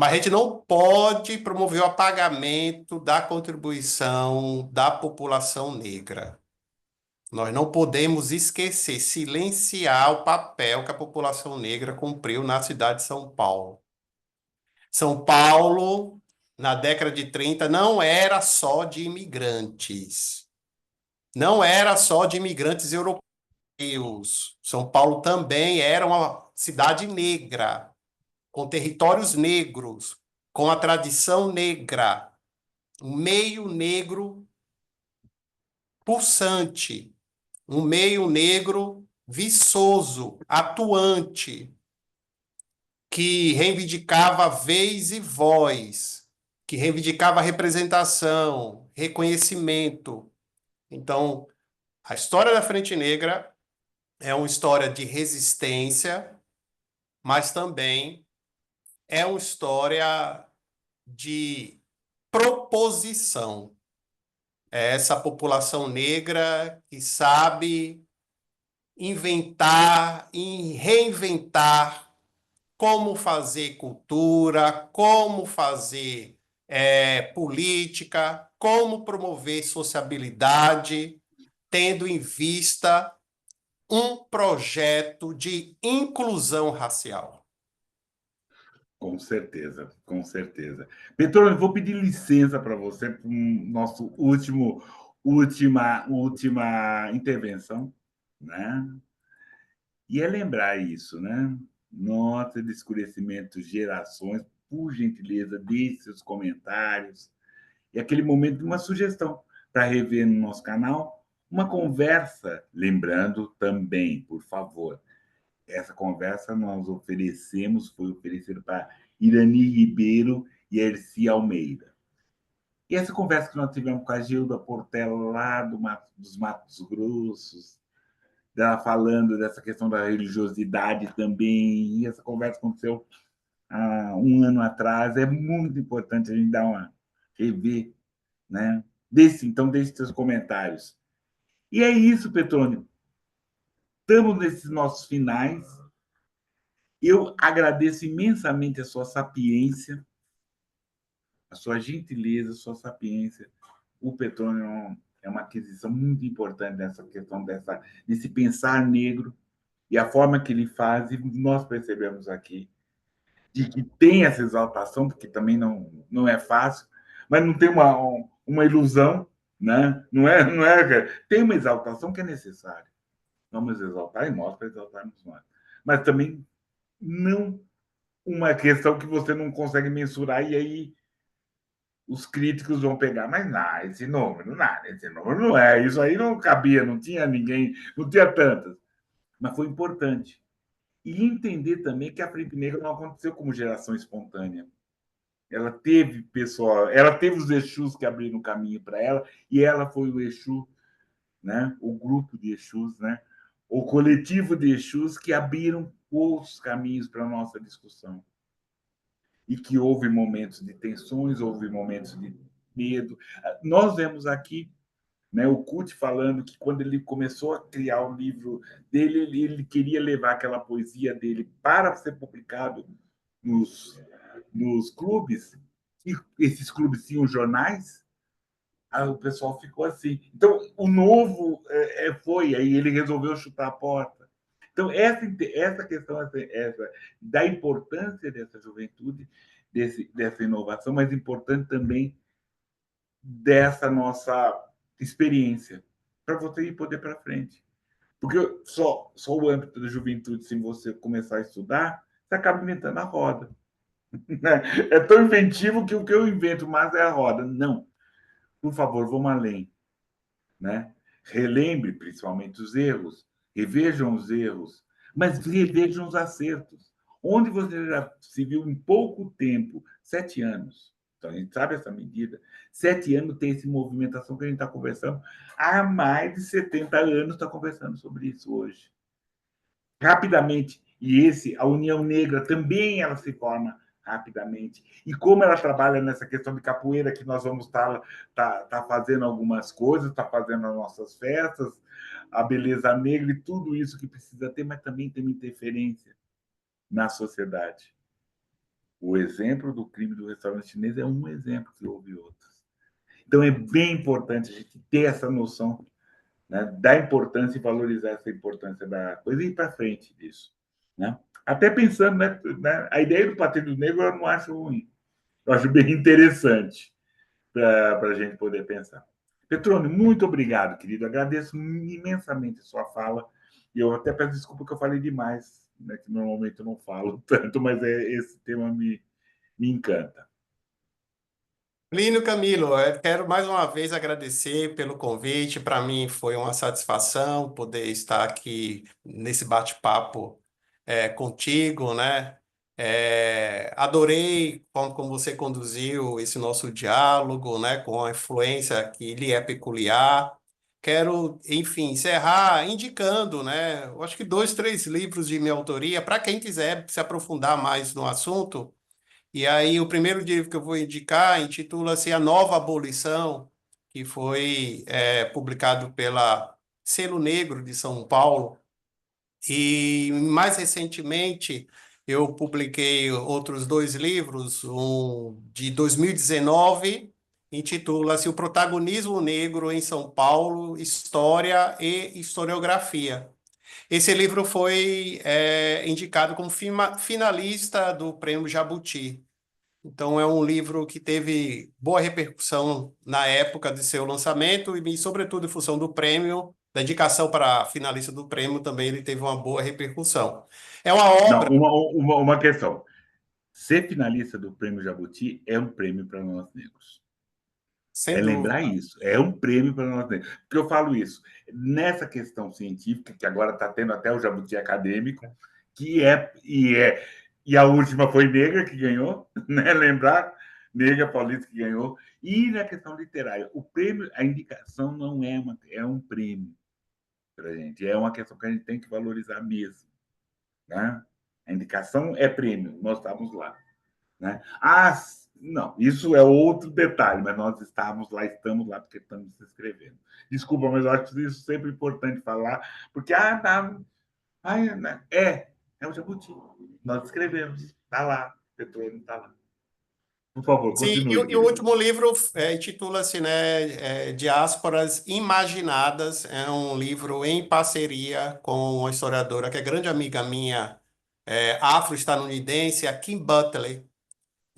Mas a gente não pode promover o apagamento da contribuição da população negra. Nós não podemos esquecer, silenciar o papel que a população negra cumpriu na cidade de São Paulo. São Paulo, na década de 30, não era só de imigrantes. Não era só de imigrantes europeus. São Paulo também era uma cidade negra, com territórios negros, com a tradição negra, um meio negro pulsante, um meio negro viçoso, atuante, que reivindicava vez e voz, que reivindicava representação, reconhecimento. Então, a história da Frente Negra é uma história de resistência, mas também é uma história de proposição. É essa população negra que sabe inventar e reinventar como fazer cultura, como fazer política, como promover sociabilidade, tendo em vista um projeto de inclusão racial. Com certeza, com certeza. Petrônio, vou pedir licença para você para nosso última intervenção, né? E é lembrar isso, né? Nota de escurecimento, gerações, por gentileza, deixe seus comentários. E aquele momento de uma sugestão para rever no nosso canal, uma conversa, lembrando também, por favor, essa conversa nós oferecemos, foi oferecida para Irani Ribeiro e Erci Almeida. E essa conversa que nós tivemos com a Gilda Portela, lá dos Matos Grossos, dela falando dessa questão da religiosidade também, e essa conversa aconteceu há um ano atrás, é muito importante a gente dar uma rever, né? Então, deixe seus comentários. E é isso, Petrônio. Estamos nesses nossos finais. Eu agradeço imensamente a sua sapiência, a sua gentileza, a sua sapiência. O Petrônio é uma aquisição muito importante nessa questão desse pensar negro e a forma que ele faz, e nós percebemos aqui, de que tem essa exaltação, porque também não é fácil, mas não tem uma ilusão, né? Tem uma exaltação que é necessária. Vamos exaltar em nós para exaltarmos nós. Mas também não uma questão que você não consegue mensurar e aí os críticos vão pegar, mas não, esse número não é, isso aí não cabia, não tinha ninguém, não tinha tantas. Mas foi importante. E entender também que a Frente Negra não aconteceu como geração espontânea. Ela teve pessoal, ela teve os Exus que abriram o caminho para ela, e ela foi o Exu, né? O grupo de Exus, né? O coletivo de Exus que abriram outros caminhos para a nossa discussão. E que houve momentos de tensões, houve momentos de medo. Nós vemos aqui, né, o Kut falando que quando ele começou a criar o livro dele, ele queria levar aquela poesia dele para ser publicado nos clubes, e esses clubes tinham jornais, aí o pessoal ficou assim. Então, o novo foi, aí ele resolveu chutar a porta. Então, essa questão da importância dessa juventude, dessa inovação, mas importante também dessa nossa experiência, para você ir poder para frente. Porque só o âmbito da juventude, se você começar a estudar, você acaba inventando a roda. É tão inventivo que o que eu invento mais é a roda. Não. Por favor, vamos além. Né? Relembre principalmente os erros, revejam os erros, mas revejam os acertos. onde você já se viu em pouco tempo, 7 anos. Então, a gente sabe essa medida. 7 anos tem essa movimentação que a gente está conversando. Há mais de 70 anos está conversando sobre isso hoje. Rapidamente. E a União Negra também ela se forma rapidamente. E como ela trabalha nessa questão de capoeira, que nós vamos tá fazendo algumas coisas, está fazendo as nossas festas, a beleza negra e tudo isso que precisa ter, mas também tem uma interferência na sociedade. O exemplo do crime do restaurante chinês é um exemplo, que houve outros. Então é bem importante a gente ter essa noção, né, da importância e valorizar essa importância da coisa e ir para frente disso. Né? Até pensando, né, a ideia do Partido Negro eu não acho ruim, eu acho bem interessante para a gente poder pensar. Petrônio, muito obrigado, querido. Agradeço imensamente a sua fala. E eu até peço desculpa que eu falei demais, né, que normalmente eu não falo tanto, mas esse tema me encanta. Plínio Camilo, eu quero mais uma vez agradecer pelo convite. Para mim foi uma satisfação poder estar aqui nesse bate-papo contigo, né? Adorei como você conduziu esse nosso diálogo, né? Com a influência que lhe é peculiar. Quero, enfim, encerrar indicando, né? Eu acho que 2, 3 livros de minha autoria para quem quiser se aprofundar mais no assunto. E aí, o primeiro livro que eu vou indicar intitula-se A Nova Abolição, que foi publicado pela Selo Negro de São Paulo. E mais recentemente, eu publiquei outros 2 livros, um de 2019, intitula-se O Protagonismo Negro em São Paulo, História e Historiografia. Esse livro foi indicado como finalista do Prêmio Jabuti. Então, é um livro que teve boa repercussão na época de seu lançamento e, sobretudo, em função do prêmio, da indicação para a finalista do prêmio, também ele teve uma boa repercussão. É uma Não, obra, uma questão. Ser finalista do Prêmio Jabuti é um prêmio para nós negros. sem É lembrar dúvida. isso, é um prêmio para nós negros. Porque eu falo isso, nessa questão científica, que agora está tendo até o Jabuti acadêmico, e a última foi negra que ganhou, né? Lembrar, negra paulista que ganhou. E na questão literária, o prêmio, a indicação não é um prêmio para a gente, é uma questão que a gente tem que valorizar mesmo. Né? A indicação é prêmio, nós estamos lá. Né? Não, isso é outro detalhe, mas nós estamos lá porque estamos se inscrevendo. Desculpa, mas eu acho isso sempre importante falar, porque, é o Jabuti. Nós escrevemos, está lá, o petróleo está lá. Por favor, Sim, continue, e o querido. último livro intitula-se, né, Diásporas Imaginadas. É um livro em parceria com uma historiadora que é grande amiga minha, afro-estadunidense, a Kim Butler.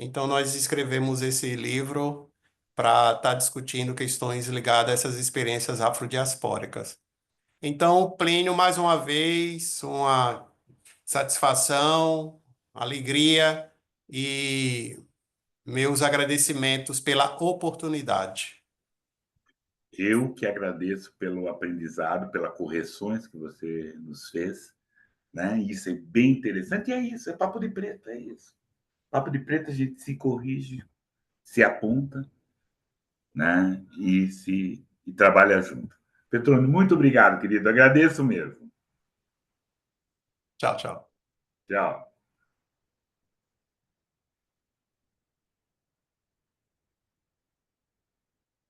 Então, nós escrevemos esse livro para estar discutindo questões ligadas a essas experiências afrodiaspóricas. Então, Plínio, mais uma vez, uma satisfação, alegria e meus agradecimentos pela oportunidade. Eu que agradeço pelo aprendizado, pelas correções que você nos fez. Né? Isso é bem interessante. E é isso, é papo de preto, é isso. Papo de preto, a gente se corrige, se aponta, né? E trabalha junto. Petrônio, muito obrigado, querido. Agradeço mesmo. Tchau, tchau. Tchau.